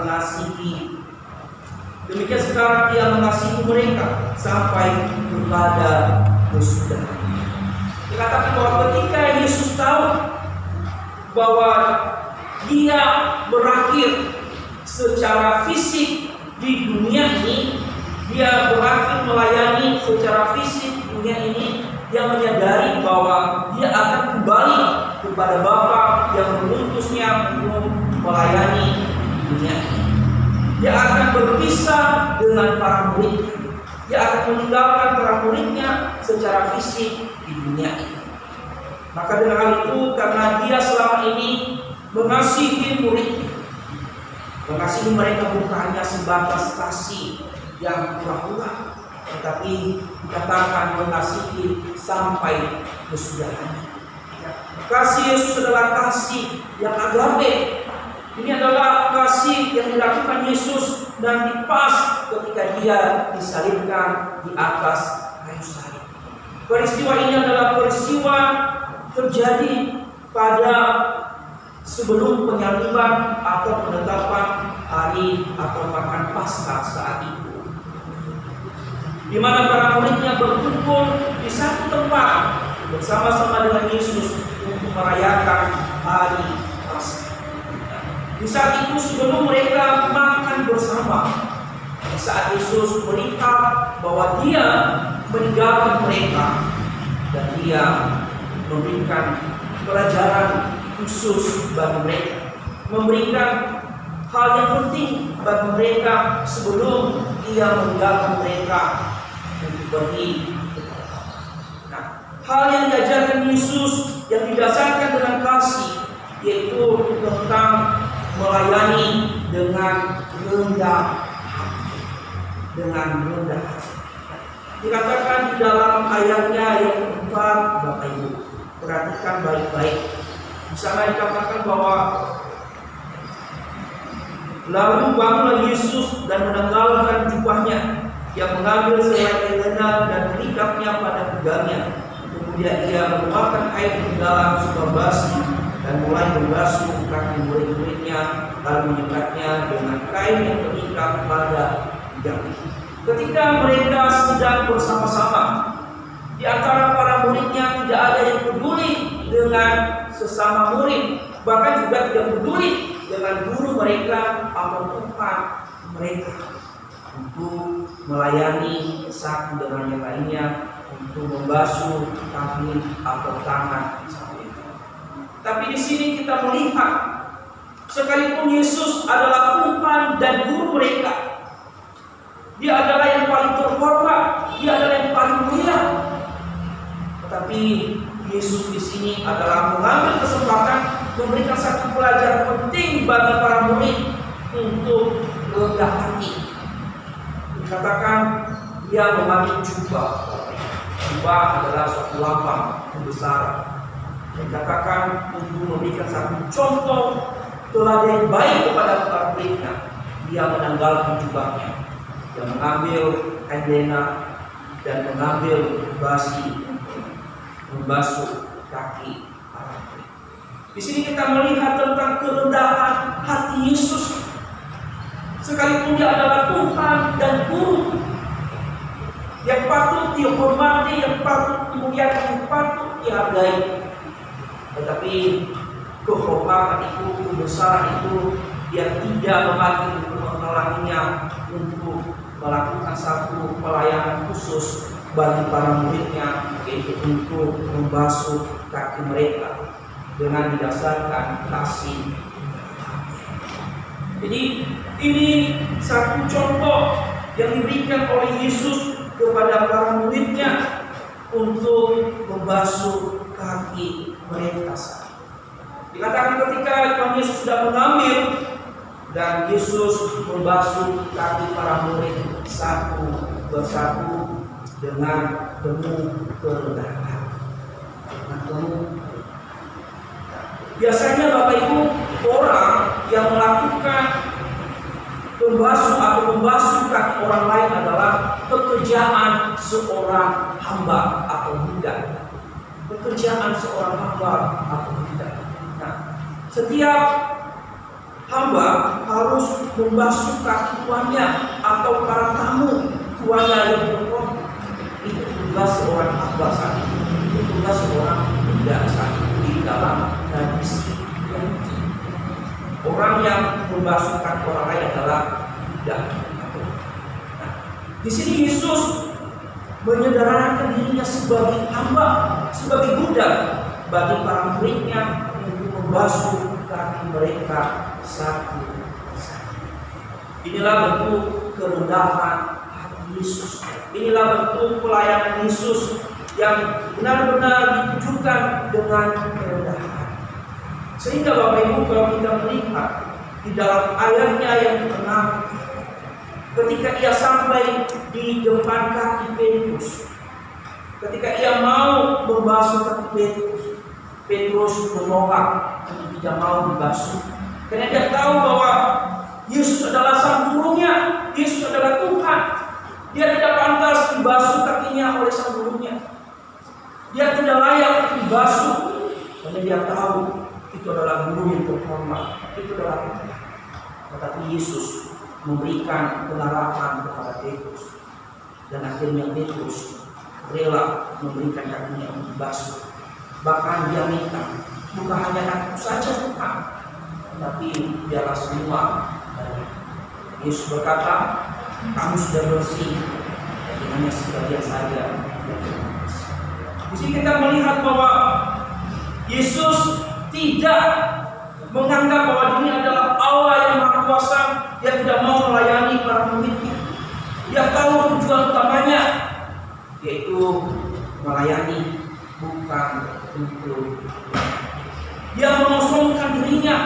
Ia mengasihi mereka sampai kepada kesudahan. Dikatakan bahwa ketika Yesus tahu bahwa Dia berakhir secara fisik di dunia ini, Dia berakhir melayani secara fisik di dunia ini, Dia menyadari bahwa Dia akan kembali kepada Bapa yang mengutusnya untuk melayani dunia ini. Dia akan berpisah dengan para muridnya. Dia akan meninggalkan para muridnya secara fisik di dunia ini. Maka dengan hal itu, karena Dia selama ini mengasihi muridnya, mengasihi mereka bukan hanya sebatas kasih yang pura-pura, tetapi dikatakan mengasihi sampai kesudahannya. Kasih Yesus adalah kasih yang agape. Ini adalah kasih yang dilakukan Yesus nanti pas ketika Dia disalibkan di atas kayu salib. Peristiwa ini adalah peristiwa terjadi pada sebelum penyaliban atau penetapan hari atau makan Paskah saat itu, di mana para muridnya berkumpul di satu tempat bersama-sama dengan Yesus untuk merayakan hari Paskah. Di saat itu sebelum mereka makan bersama, di saat Yesus melihat bahwa Dia meninggalkan mereka dan Dia memberikan pelajaran khusus bagi mereka, memberikan hal yang penting bagi mereka sebelum Dia meninggalkan mereka untuk pergi. Nah, hal yang diajarkan Yesus yang didasarkan dengan kasih, yaitu tentang melayani dengan rendah hati. Dikatakan di dalam ayatnya yang keempat, Bapak Ibu, perhatikan baik-baik. Di sana dikatakan bahwa lalu bangunlah Yesus dan menanggalkan jubahnya, Ia mengambil selai lena dan mengikat pada pinggangnya. Kemudian Ia menuangkan air ke dalam sebuah basi dan mulai membasuh kaki murid-muridnya, lalu menyekatnya dengan kain yang terikat pada pinggangnya. Ketika mereka sedang bersama-sama, di antara para muridnya tidak ada yang peduli dengan sesama murid, bahkan juga tidak peduli dengan guru mereka atau Tuhan mereka, untuk melayani satu dengan yang lainnya, untuk membasuh kaki atau tangan. Tapi di sini kita melihat, sekalipun Yesus adalah Tuhan dan guru mereka, Dia adalah yang paling terhormat, Dia adalah yang paling mulia. Tetapi Yesus di sini adalah mengambil kesempatan memberikan satu pelajaran penting bagi para murid untuk rendah hati. Dikatakan Dia mengambil jubah. Jubah adalah suatu lambang kebesaran. Dikatakan untuk memberikan satu contoh teladan yang baik kepada para muridnya, Dia menanggalkan jubahnya. Dia mengambil kain lena dan mengambil basi, membasuh kaki para murid. Di sini kita melihat tentang kerendahan hati Yesus. Sekalipun Dia adalah Tuhan dan Guru yang patut dihormati, yang patut dimuliakan, yang patut dihargai, tetapi kehormatan itu, kebesaran itu, Dia tidak menghalanginya untuk melakukan satu pelayanan khusus bagi para muridnya, yaitu untuk membasuh kaki mereka dengan didasarkan kasih. Jadi ini satu contoh yang diberikan oleh Yesus kepada para muridnya untuk membasuh kaki mereka. Dikatakan ketika Tuhan Yesus sudah mengambil dan Yesus membasuh kaki para murid satu persatu dengan penuh kerendahan. Biasanya Bapak Ibu, orang yang melakukan membasuh kaki orang lain adalah pekerjaan seorang hamba atau budak. Pekerjaan seorang hamba atau budak. Nah, setiap hamba harus membasuh kaki tuannya atau para tamu tuannya yang berkorban. Itu tugas seorang hamba saat itu. Itu tugas seorang budak saat itu di dalam tradisi Yahudi. Orang yang membasuh kaki orang lain adalah budak. Nah, di sini Yesus menyederhanakan dirinya sebagai hamba, sebagai budak bagi para muridnya untuk membasuh kaki mereka satu persatu. Inilah bentuk kerendahan hati Yesus. Inilah bentuk pelayanan Yesus yang benar-benar ditujukan dengan kerendahan. Sehingga Bapak Ibu, kalau kita melihat di dalam ayatnya yang ke-6, ketika ia sampai di depan kaki Petrus, ketika ia mau membasuh kaki Petrus, Petrus menolak untuk tidak mau dibasuh, karena dia tahu bahwa Yesus adalah sang gurunya, Yesus adalah Tuhan. Dia tidak pantas dibasuh kakinya oleh sang gurunya. Dia tidak layak dibasuh, karena dia tahu itu adalah guru yang terhormat, itu adalah Tuhan. Tetapi Yesus memberikan penarahan kepada Petrus, dan akhirnya Petrus rela memberikan kakinya untuk dibasuh. Bahkan dia minta, bukan hanya kakiku saja Tuhan, tapi biarlah semua. Yesus berkata, kamu sudah bersih, tapi hanya sebagian saja. Di sini kita melihat bahwa Yesus tidak menganggap bahwa dirinya adalah Allah yang Maha Kuasa, dia tidak mau melayani para muridnya. Dia tahu tujuan utamanya, yaitu melayani, bukan untuk. Dia mengosongkan dirinya.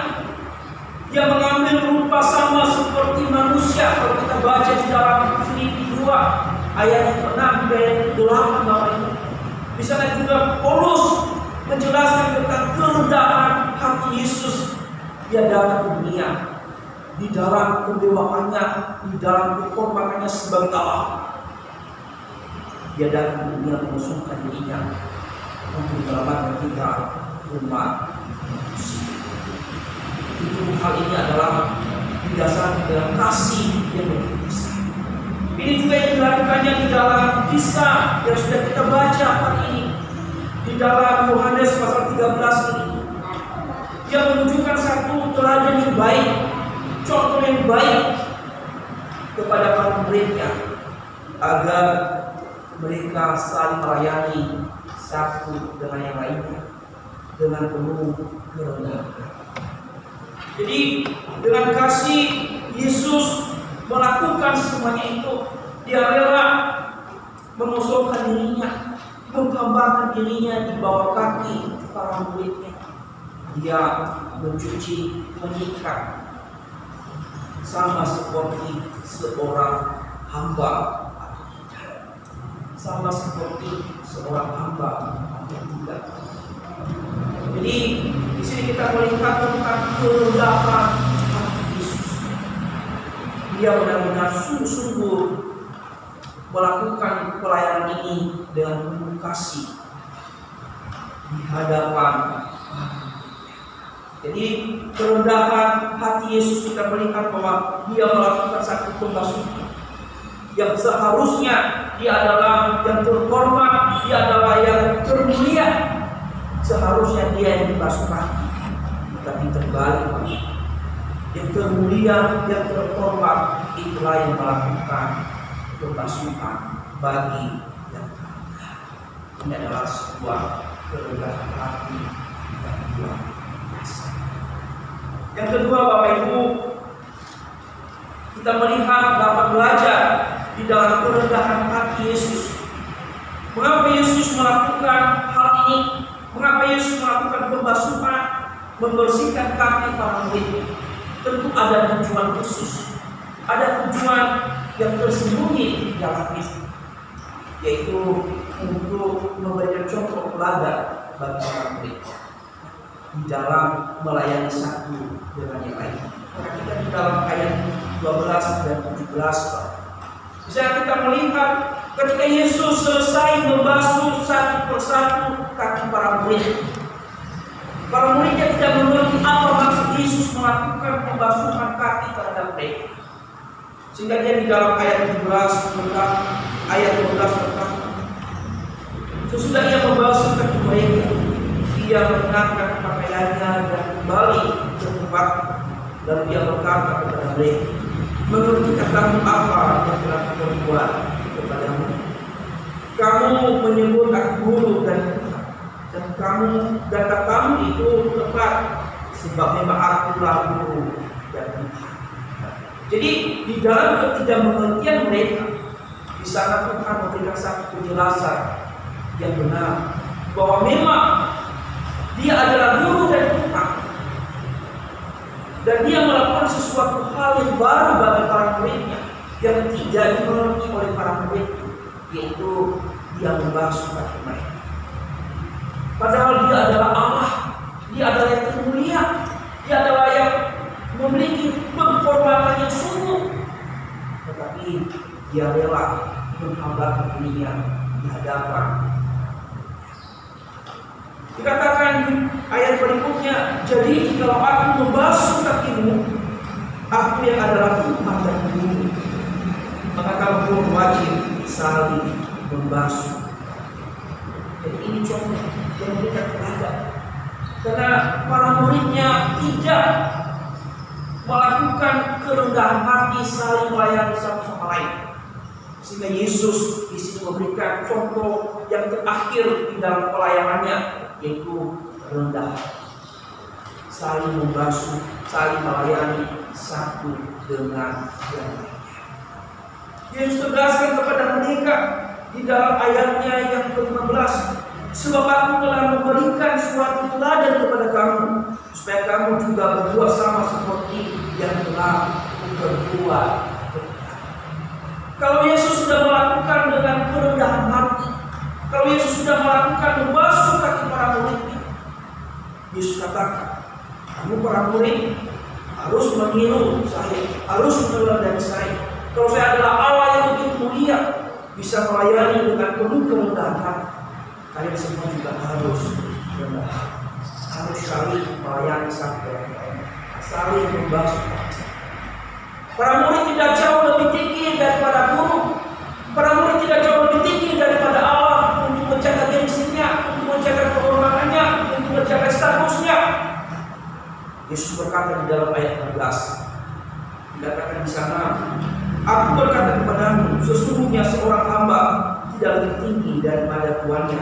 Dia mengambil rupa sama seperti manusia. Kalau kita baca di dalam Filipi 2 ayat 6 dan 8 Bapak Ibu, di sana juga Paulus menjelaskan tentang kerendahan hati Yesus. Dia datang ke dunia di dalam kedewaannya, di dalam kehormatannya sebagai Allah. Dia datang ke dunia mengosongkan dirinya untuk menyelamatkan kita umat manusia. Itu hal ini adalah didasarkan dalam kasih yang berbisa. Ini juga yang dilakukannya di dalam kisah yang sudah kita baca hari ini, di dalam Yohanes pasal 13 ini. Dia menunjukkan satu teladan yang baik, contoh yang baik kepada para muridnya, agar mereka saling melayani satu dengan yang lainnya dengan penuh kerendahan. Jadi dengan kasih Yesus melakukan semuanya itu. Dia rela mengosongkan dirinya, menggambarkan dirinya di bawah kaki para muridnya. Dia mencuci, menyikat sama seperti seorang hamba, sama seperti seorang hamba atau budak. Jadi di sini kita melihat tentang kerendahan hati Yesus. Dia benar-benar sungguh-sungguh melakukan pelayanan ini dengan penuh kasih di hadapan. Jadi kerendahan hati Yesus kita melihat bahwa dia melakukan satu pembasuhan yang seharusnya dia adalah yang terhormat, dia adalah yang termulia. Seharusnya dia yang dibasuh kaki, tapi terbalik. Yang termulia, yang terhormat, itulah yang melakukan pembasuhan bagi yang rendah. Ini adalah sebuah kerendahan hati yang luar biasa. Yang kedua, Bapak Ibu, kita melihat dapat belajar di dalam kerendahan hati Yesus. Mengapa Yesus melakukan hal ini? Mengapa Yesus melakukan pembasuhan, membersihkan kaki para murid? tentu ada tujuan khusus, ada tujuan yang tersembunyi di dalam itu, yaitu untuk memberikan contoh teladan bagi orang murid di dalam melayani satu dengan yang lain. Perhatikan di dalam ayat 12 dan 17, bisa kita melihat ketika Yesus selesai membasuh satu persatu kaki para murid. Para muridnya tidak mengerti apa maksud Yesus melakukan pembasuhan kaki terhadap mereka. Sehingga dia di dalam ayat 17 berkata, sesudah ia membasuh kaki mereka, ia mengenakan pakaiannya dan kembali ke tempat. Lalu ia berkata kepada mereka, mengertikah kamu apa yang telah aku buat kepadamu? Kamu menyebut aku guru dan kata kamu itu tepat, sebab memang akulah guru dan Tuhan. Jadi di dalam ketidakmengertian mereka, di sana Tuhan memberikan satu penjelasan yang benar bahwa memang dia adalah guru dan Tuhan, dan dia melakukan sesuatu hal yang baru bagi para muridnya yang tidak dimengerti oleh para murid, yaitu dia membasuh kaki mereka. Padahal dia adalah Allah, dia adalah yang termulia, dia adalah yang memiliki penghormatan yang sungguh, tetapi dia rela menghambakan dirinya di hadapan. Dikatakan ayat berikutnya, jadi kalau aku membasuh kakimu, aku yang adalah Tuhan dan guru, maka kamu pun wajib saling membasuh. Jadi ini contoh yang memberikan teladan, karena para muridnya tidak melakukan kerendahan hati saling melayani satu sama lain, sehingga Yesus di sini memberikan contoh yang terakhir di dalam pelayanannya, yaitu rendah, saling membasuh, saling melayani satu dengan yang lain. Yesus tegaskan kepada mereka di dalam ayatnya yang ke-15, sebab aku telah memberikan suatu teladan kepada kamu, supaya kamu juga berbuat sama seperti yang telah berbuat. Kalau Yesus sudah melakukan dengan kerendahan hati, kalau Yesus sudah melakukan membasuh kaki para muridnya, Yesus katakan, kamu para murid harus meniru saya, harus meneladani saya. Kalau saya adalah Allah yang begitu mulia, bisa melayani dengan penuh kerendahan hati, kalian semua juga harus rendah hati, harus saling melayani satu dengan lain, saling membasuh. Para murid tidak jauh lebih tinggi daripada guru, para murid tidak jauh lebih tinggi daripada Allah untuk menjaga gengsinya, untuk menjaga kehormatannya, untuk menjaga statusnya. Yesus berkata di dalam ayat 16, dikatakan di sana, aku berkata kepadamu, sesungguhnya seorang hamba tidak lebih tinggi daripada tuannya,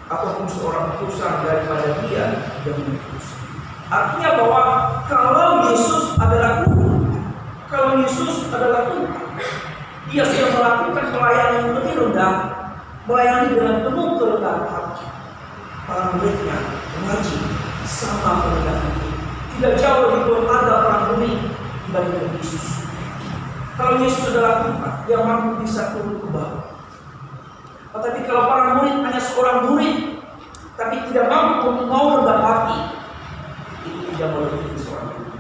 ataupun seorang utusan daripada dia yang mengutus. Artinya bahwa kalau Yesus adalah guru, kalau Yesus adalah Tuhan, dia sudah melakukan pelayanan yang lebih rendah, melayani dengan penuh kerendahan hati. Para muridnya wajib sama kerendahan hati, tidak jauh lebih berharga para murid dibandingkan Yesus. Kalau Yesus adalah Tuhan, dia mampu bisa turun ke bawah. Tetapi kalau para murid hanya seorang murid, tapi tidak mampu untuk mau rendah hati, itu tidak melebihi seorang murid.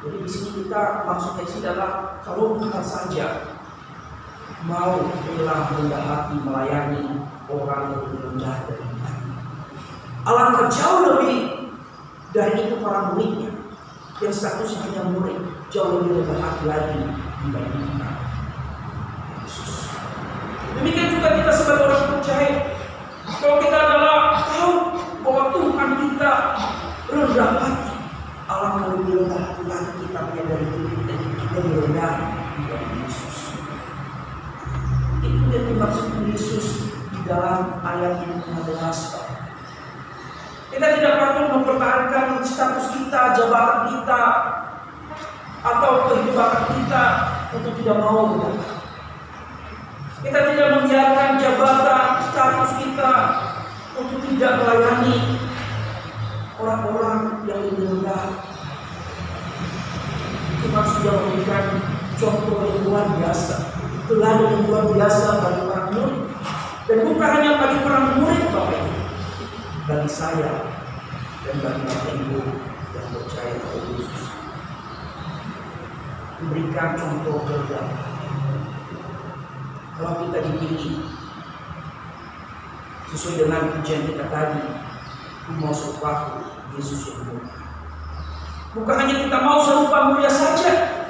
Jadi di sini kita maksudnya sih adalah kalau Tuhan saja mau rela rendah hati melayani orang yang lebih rendah dari kita, alangkah jauh lebih dari itu para muridnya yang statusnya hanya murid, jauh lebih rendah hati lagi dibandingkan Yesus. Demikian juga kita sebagai orang percaya, kalau kita adalah tahu bahwa Tuhan kita rendah hati, alangkah lebih rendah hati lagi kita menyadari diri kita lebih rendah dibanding Yesus. Itu yang dimaksud Yesus di dalam ayat yang ke-16. Kita tidak patut mempertahankan status kita, jabatan kita, atau kehidupan kita untuk tidak mau berdakwah. Kita tidak membiarkan jabatan, status kita untuk tidak melayani orang-orang yang lebih rendah, sudah memberikan contoh yang luar biasa, teladan yang luar biasa bagi para murid. Dan bukan hanya bagi para murid Bapak Ibu, bagi saya dan bagi Bapak Ibu yang percaya kepada Yesus. Memberikan contoh keluarga. Kalau kita dipilih sesuai dengan pujian kita tadi, aku mau serupa Yesus yang mulia. Bukan hanya kita mau serupa mulia saja,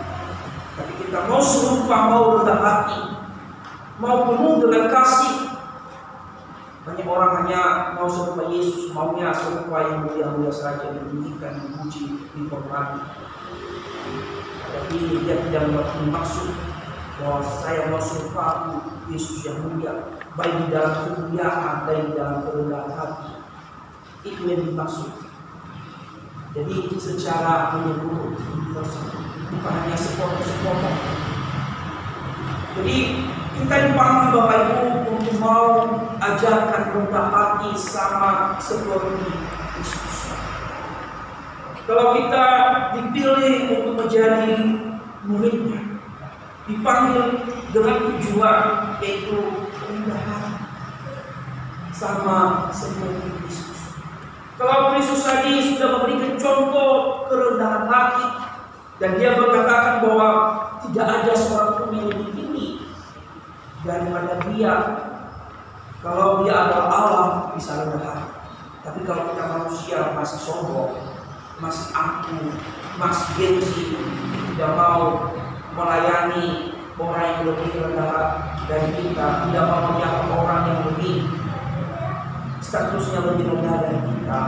tapi kita mau serupa, mau rendah hati, mau penuh dengan kasih. Banyak orang hanya mau serupa Yesus, maunya serupa yang mulia-mulia saja, ditinggikan, dipuji, dihormati. Tapi dia tidak bermaksud bahwa saya mau serupa Yesus yang mulia, baik di dalam kemuliaan, baik di dalam kerendahan hati. Itu yang dimaksud. Jadi secara menyeluruh, bukan hanya sepotong-sepotong. Jadi kita dipanggil Bapak Ibu untuk mau ajarkan rendah hati sama seperti Yesus. Kalau kita dipilih untuk menjadi muridnya, dipanggil dengan tujuan yaitu rendah hati sama seperti Yesus. Kalau Yesus tadi sudah memberikan contoh kerendahan hati dan dia mengatakan bahwa tidak ada seorang pun yang lebih tinggi daripada dia. Kalau dia adalah Allah bisa rendah hati, tapi kalau kita manusia masih sombong, masih angkuh, masih gengsi, tidak mau melayani orang yang lebih rendah dari kita, tidak mau menyapa orang yang lebih statusnya lebih rendah dari kita.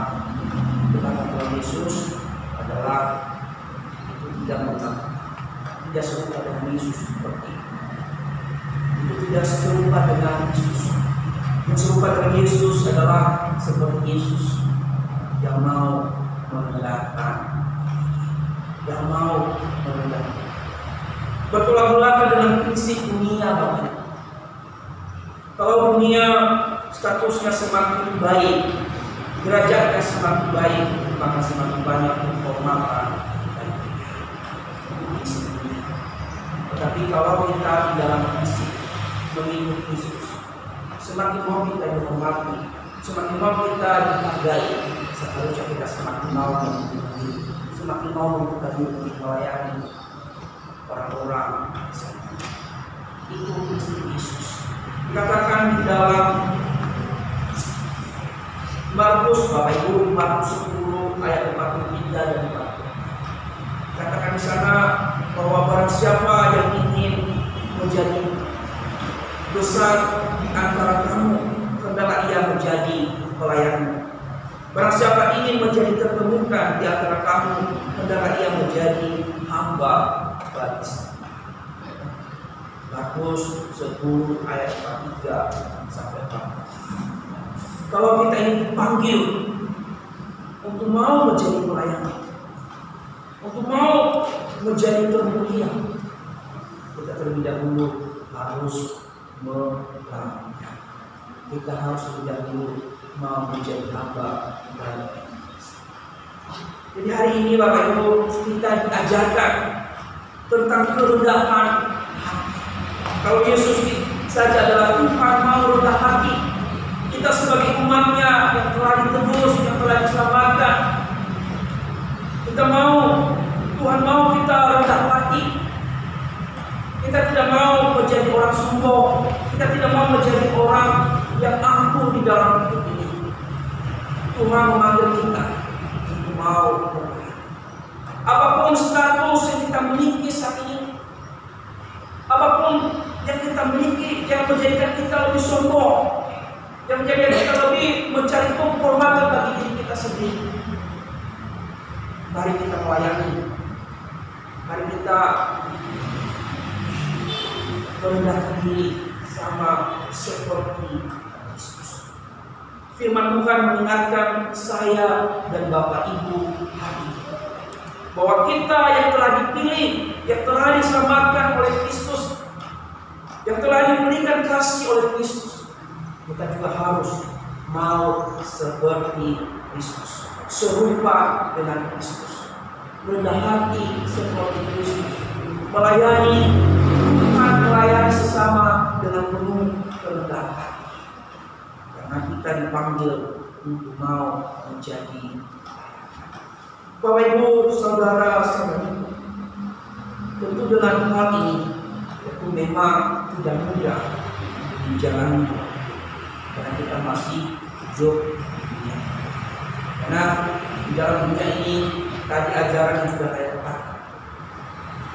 Kata Tuhan Yesus adalah itu tidak serupa dengan Yesus seperti itu tidak serupa dengan Yesus. Yang serupa dengan Yesus adalah seperti Yesus yang mau merendahkan, yang mau merendahkan. Bertolak belakang dengan prinsip dunia, Bapak. Kalau dunia statusnya semakin baik, derajatnya semakin baik, maka semakin banyak penghormatan dan prinsip dunia. Tetapi kalau kita di dalam prinsip mengikut Yesus, semakin mau kita dihormati, semakin mau kita dihargai, seharusnya kita semakin mau mengikuti, semakin mau membuka diri melayani orang-orang. Itu prinsip Yesus. Dikatakan di dalam Markus, Bapak Ibu, Markus 10 ayat 43 dan 40. Katakan di sana bahwa barang siapa yang ingin menjadi besar di antara kamu, hendaklah ia menjadi pelayanmu. Barang siapa ingin menjadi terkemuka di antara kamu, hendaklah ia menjadi hamba bagi saya. Markus 10 ayat 43 sampai 40. Kalau kita ingin dipanggil untuk mau menjadi pelayan, untuk mau menjadi termulia, kita terlebih dahulu harus melayani. Kita harus terlebih dahulu mau menjadi hamba bagi. Jadi hari ini Bapak Ibu, kita diajarkan tentang kerendahan hati. Kalau Yesus saja adalah Tuhan mau rendah hati, kita sebagai umatnya yang telah ditebus, yang telah diselamatkan, kita mau, Tuhan mau kita rendah hati. Kita tidak mau menjadi orang sombong, kita tidak mau menjadi orang yang angkuh di dalam hidup ini. Tuhan memanggil kita untuk mau rendah. Apapun status yang kita miliki saat ini, apapun yang kita miliki yang menjadikan kita lebih sombong, yang menjadikan kita lebih mencari penghormatan bagi diri kita sendiri, mari kita melayani, mari kita merendahkan diri sama seperti Yesus. Firman Tuhan mengingatkan saya dan Bapak Ibu hari ini bahwa kita yang telah dipilih, yang telah diselamatkan oleh Kristus, yang telah diberikan kasih oleh Kristus, kita juga harus mau seperti Kristus, serupa dengan Kristus, rendah hati seperti Kristus, melayani Tuhan, melayani sesama dengan penuh kerendahan. Karena kita dipanggil untuk mau menjadi Bapak Ibu, saudara-saudari, tentu dengan hal ini itu memang tidak mudah dijalani karena kita masih hidup di dunia. Karena di dalam dunia ini tadi ajaran yang sudah saya katakan,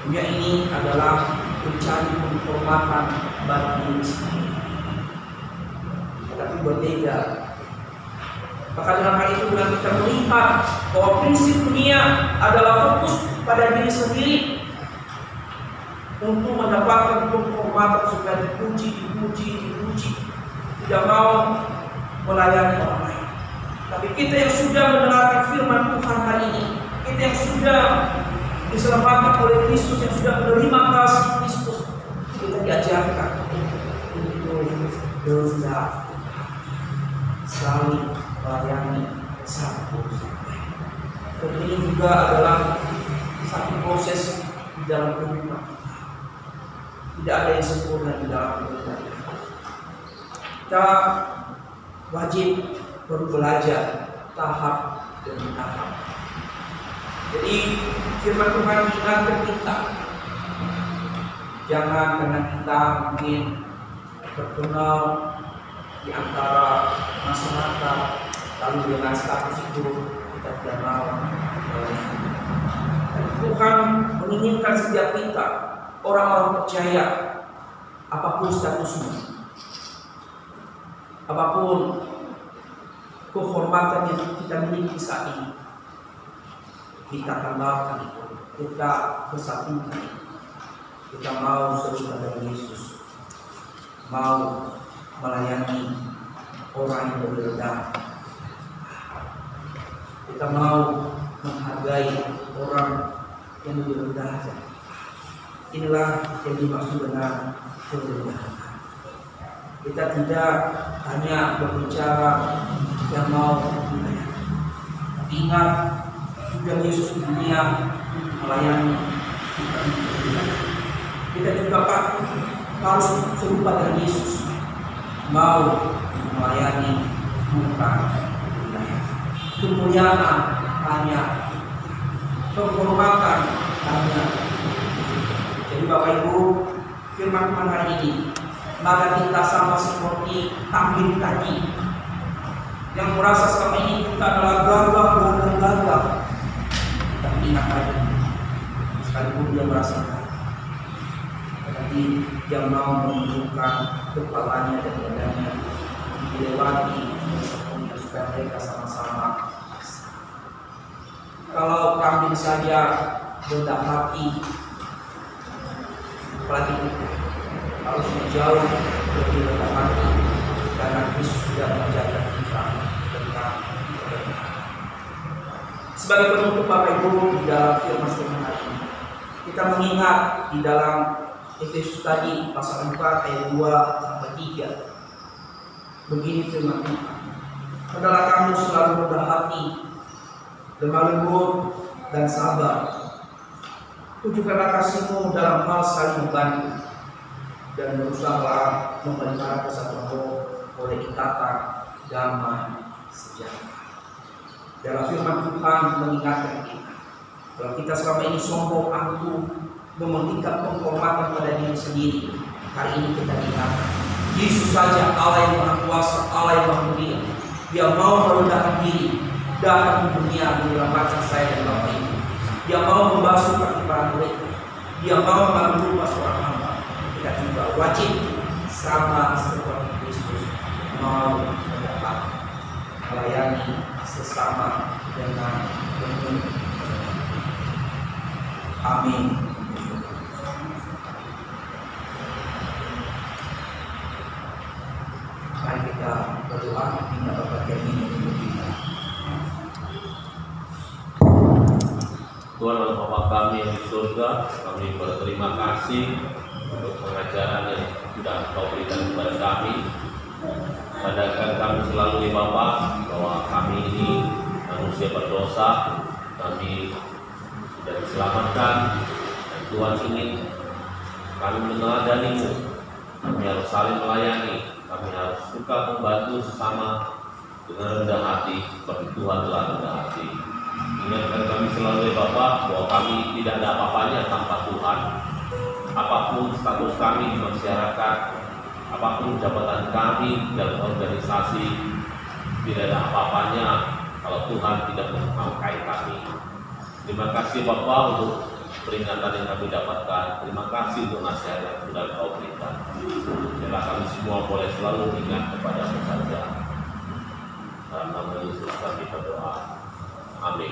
dunia ini adalah mencari penghormatan bagi diri sendiri. Tetapi berbeda. Maka dengan hal itu dengan kita melihat bahwa prinsip dunia adalah fokus pada diri sendiri untuk mendapatkan penghormatan supaya dipuji, tidak mau melayani orang lain. Tapi kita yang sudah mendengarkan firman Tuhan hari ini, kita yang sudah diselamatkan oleh Kristus, yang sudah menerima kasih Kristus, kita diajarkan untuk rendah, saling melayani satu sama lain. Dan ini juga adalah satu proses di dalam kehidupan. Tidak ada yang sempurna di dalam kehidupan. Kita wajib belajar tahap demi tahap. Jadi firman Tuhan mengingatkan kita, jangan karena kita mungkin terkenal di antara masyarakat, lalu dengan status itu kita tidak mau. Tuhan menginginkan setiap kita, orang-orang percaya, apapun statusnya, apapun kehormatan yang kita miliki saat ini, kita tanggalkan itu, kita bersatukan, kita mau serupa dengan Yesus, mau melayani orang yang berbeda, kita mau menghargai orang yang lebih rendah. Inilah yang dimaksud dengan kerendahan. Kita tidak hanya berbicara yang mau melayani. Ingat, juga Yesus di dunia melayani kita. Kita juga harus serupa dengan Yesus, mau melayani, bukan melayani. Kemuliaan hanya, penghormatan hanya. Jadi Bapak Ibu, firman Tuhan hari ini, maka kita sama seperti kambing tadi yang merasa selama ini kita adalah gagah. Tapi ingat lagi, sekalipun dia merasa tapi dia mau menunjukkan kepalanya dan badannya dilewati supaya mereka sama-sama. Kalau kambing saja rendah hati, apalagi kita harus menjauh lebih rendah hati karena Kristus sudah mengajarkan kita tentang kerendahan. Sebagai penutup Bapak Ibu, di dalam firman Tuhan hari ini kita mengingat di dalam Efesus tadi pasal 4 ayat 2 sampai 3. Begini firman Tuhan, hendaklah kamu selalu rendah hati, lemah lembut dan sabar. Tunjukkanlah kasihmu dalam hal saling membantu dan berusahalah memelihara persatuan roh oleh ikatan damai sejahtera. Dalam firman Tuhan mengingatkan kita, kalau kita selama ini sombong, angkuh, mementingkan penghormatan pada diri sendiri, hari ini kita lihat Yesus saja, Allah yang Maha Kuasa, Allah yang Maha Mulia, Dia mau merendahkan diri, datang ke dunia menyelamatkan saya dan Bapak Ibu. Dia mau membasuh kaki para murid, Dia mau mengambil rumah seorang hamba. Kita juga wajib sama seperti Kristus mau mendapat melayani sesama dengan penuh. Amin. Mari kita berdoa, minta Bapak kami untuk kita. Tuhan dan Bapa kami yang di surga, kami berterima kasih untuk pengajaran yang sudah Kau berikan kepada kami. Sadarkan kami selalu ya Bapa bahwa kami ini manusia berdosa, kami sudah diselamatkan dan Tuhan ingin kami meneladanimu, kami harus saling melayani, kami harus suka membantu sesama dengan rendah hati seperti Tuhan telah rendah hati. Ingatkan kami selalu ya Bapak bahwa kami tidak ada apa-apanya tanpa Tuhan. Apapun status kami di masyarakat, apapun jabatan kami dalam organisasi, tidak ada apa-apanya kalau Tuhan tidak memakai kami. Terima kasih Bapak untuk peringatan yang kami dapatkan. Terima kasih untuk nasihat yang sudah Kau berikan. Biarlah kami semua boleh selalu ingat kepada-Mu saja. Dalam nama Yesus kami berdoa. Amin.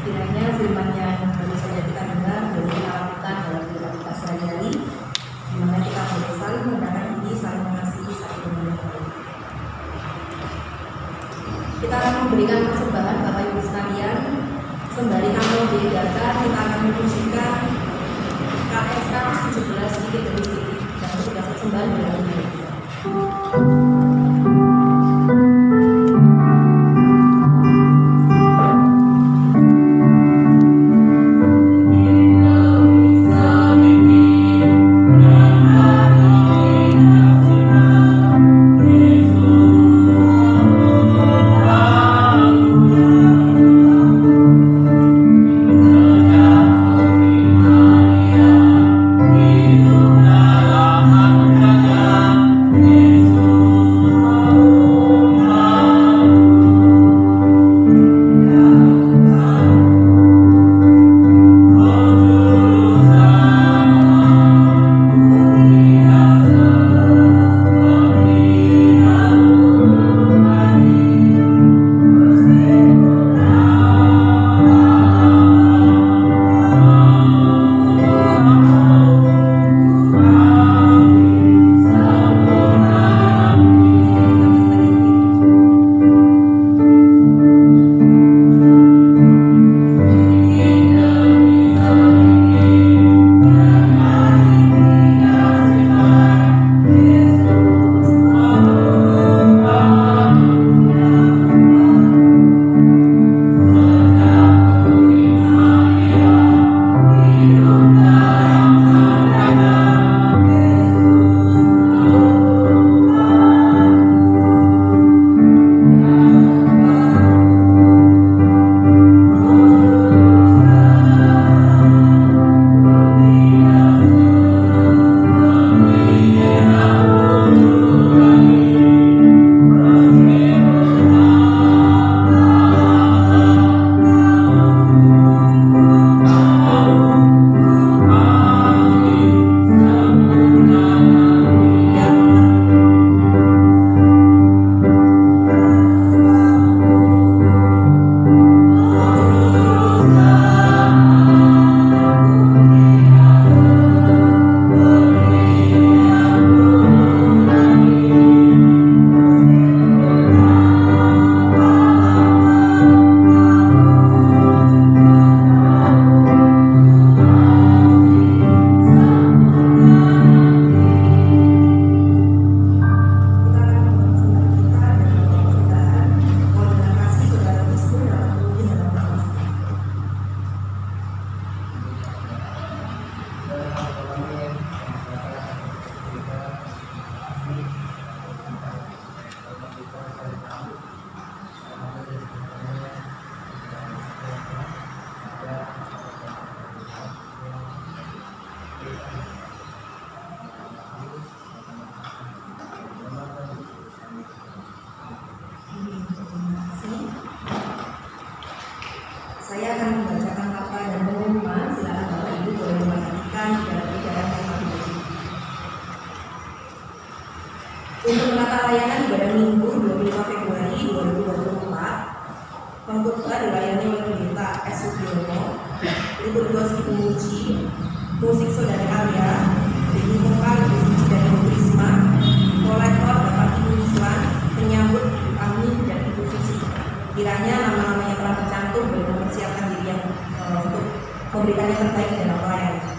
Kiranya firman yang baru saja kita dengar boleh kita lakukan dalam kehidupan kita sehari-hari, di mana kita boleh saling mendengar ini, saling mengasihi satu dengan yang lain. Kita akan memberikan persembahan Bapak Ibu sekalian. Sembari kami diadakan, kita akan memujikan KSK 17 sedikit demi sedikit dan sudah persembahan dalam diri kita. Saya akan membacakan kata dan pengumuman. Silakan Bapak Ibu boleh memperhatikan dalam edaran yang kami beri. Untuk menata layanan ibadah Minggu 25 Februari 2024, pengkhotbah dilayani oleh Pendeta S. Sugiono, liturgos Ibu Muji, musik Saudara Arya, Ibu Vokal Ibu Suci dan Ibu Risma, kolektor Bapak Ibu Iswan, penyambut Ibu Ami dan Ibu Susi. Kiranya nama-namanya telah tercantum boleh mempersiapkan diri yang untuk memberikan yang terbaik dalam pelayanan.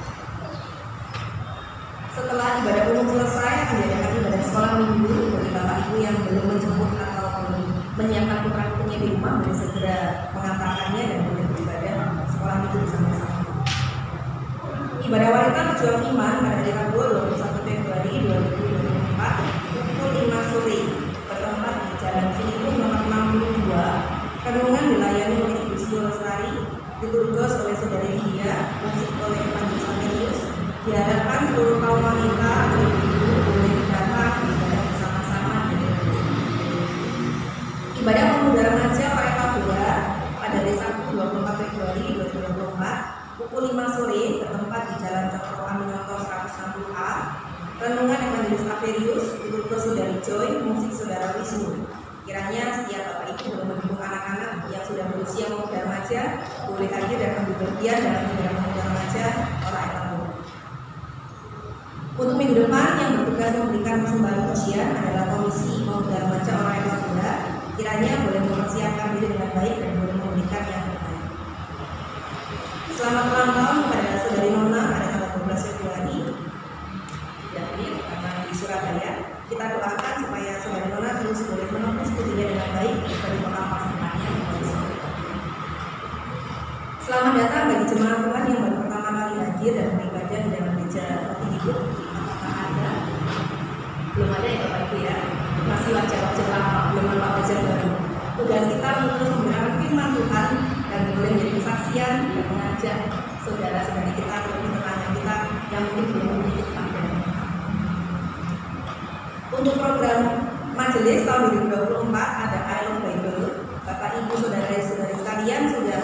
di rumah boleh segera mengantarkannya dan boleh beribadah sekolah itu bersama-sama. Ibadah wanita pejuang iman pada hari Rabu 21 Februari 2024 pukul 5 sore bertempat di Jalan Ciliwung nomor 62. Renungan dilayani oleh Ibu Sio Lestari, diturgos oleh Saudari Lydia, musik oleh Panji Samerius. Diharapkan seluruh kaum wanita dan ibu boleh datang beribadah bersama-sama di gereja. Ibadah pemuda remaja Pareka Bura pada hari Sabtu 24 Februari 2024 pukul 5 sore bertempat di Jalan Cokro Aminoto 160A. Renungan Evangelis Averius, diturgos Saudari Joy, musik Saudara Wisnu. Kiranya setiap Bapak Ibu boleh mendukung anak-anak yang sudah berusia pemuda remaja boleh hadir dan ambil bagian dalam ibadah pemuda remaja Olah Eklamur. Untuk minggu depan yang bertugas memberikan persembahan pujian adalah Komisi Pemuda Remaja Olah Eklamur. Kiranya boleh mempersiapkan diri dengan baik dan boleh memberikan yang terbaik. Selamat ulang tahun kepada Saudari Nona pada tanggal 12 Februari. Jadi karena di Surabaya, kita doakan supaya Saudari Nona terus boleh menempuh studinya dengan baik dari masa depannya. Selamat datang bagi jemaat Tuhan yang baru pertama kali hadir dan beribadah di dalam gereja Roti Hidup. Apakah ada? Belum ada ya Bapak Ibu ya? Masih wajah-wajah lama, belum ada wajah baru. Tugas kita untuk memberitakan firman Tuhan dan boleh menjadi kesaksian dan mengajak saudara-saudari kita atau tetangga kita yang mungkin belum memiliki panggilan. Untuk program majelis tahun 2024 ada I Love Bible. Bapak Ibu saudara-saudari sekalian sudah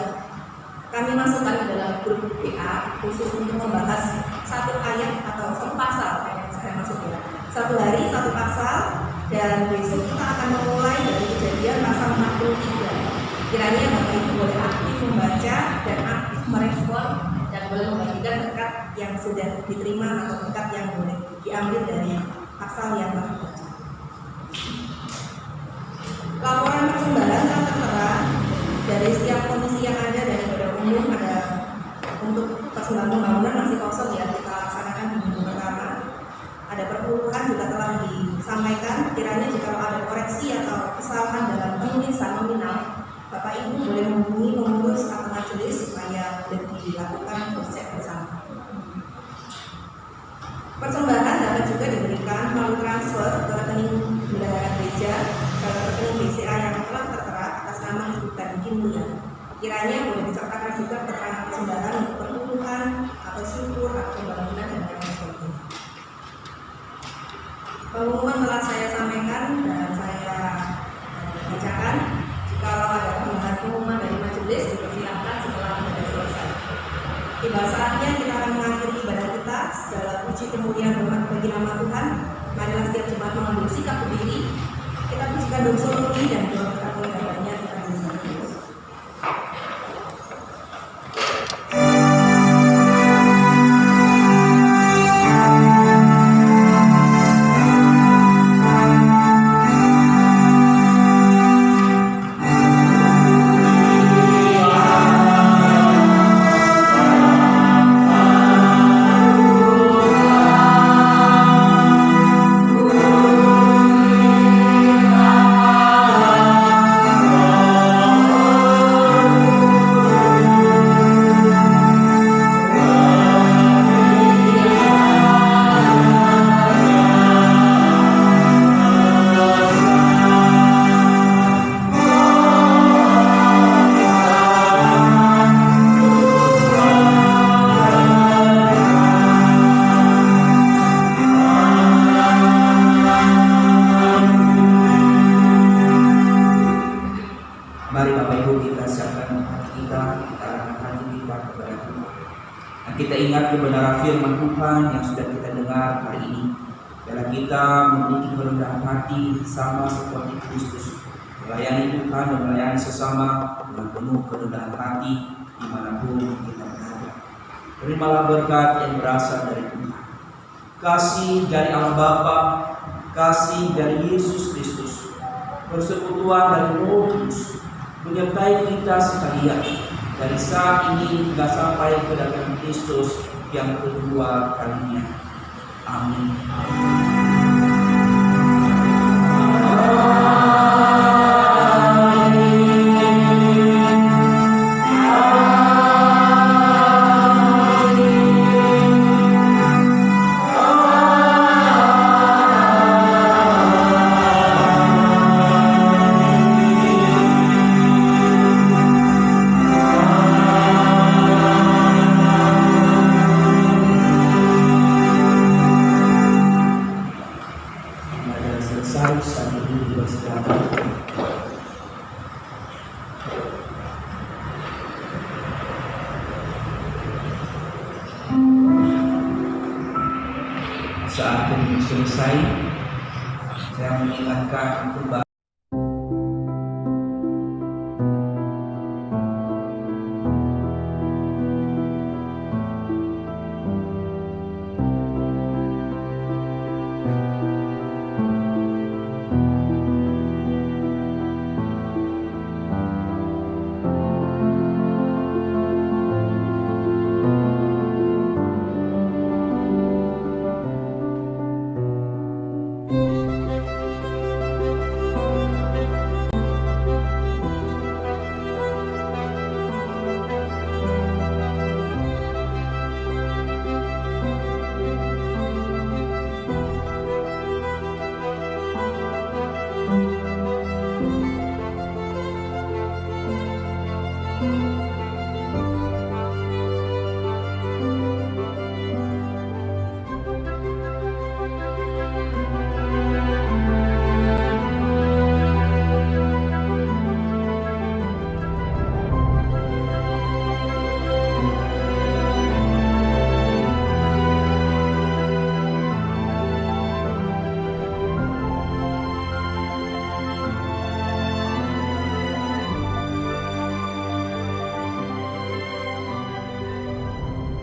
kami masukkan ke dalam grup WA khusus untuk membahas satu ayat atau satu pasal yang saya masuk ya. Satu hari satu pasal dan besok kita akan memulai dari Kejadian pasal 63. Kiranya Bapak Ibu boleh aktif membaca dan aktif merespon dan boleh membagikan berkat yang sudah diterima atau berkat yang boleh diambil dari pasal yang Bapak baca. Laporan persembahan yang tertera dari setiap komisi yang ada dan ibadah umum ada untuk persembahan pembangunan masih kosong ya, kita laksanakan di minggu pertama. Ada perpuluhan juga telah disampaikan. Kiranya jika ada koreksi atau kesalahan dalam penulisan nominal, Bapak Ibu boleh menghubungi pengurus atau majelis supaya boleh dilakukan cross-check bersama. Persembahan dapat juga diberikan melalui transfer ke rekening bendahara gereja ke rekening BCA yang telah tertera atas nama Ibu Tanki Mulia. Kiranya boleh disertakan juga keterangan persembahan untuk perpuluhan atau syukur atau pembangunan dan lain sebagainya. Pengumuman telah saya sampaikan dan saya bacakan. Jika ada tambahan pengumuman dari majelis, dipersilakan setelah ibadah selesai. Tiba saatnya kita akan mengakhiri ibadah kita. Segala puji kemuliaan hormat bagi nama Tuhan. Marilah setiap jemaat mengambil sikap berdiri. Kita pujikan doa Nuri dan doa berkat oleh Bapaknya kita bersama. Kita ingat kebenaran firman Tuhan yang sudah kita dengar hari ini. Dalam kita memiliki kerendahan hati sama seperti Kristus, melayani Tuhan dan melayani sesama dengan penuh kerendahan hati dimanapun kita berada. Terimalah berkat yang berasal dari Tuhan, kasih dari Allah Bapa, kasih dari Yesus Kristus, persekutuan dari Roh Kudus menyertai kita sekalian dari saat ini hingga sampai kedatangan Kristus yang kedua kalinya. Amin. Amin. saat ini selesai, saya mengingatkan kembali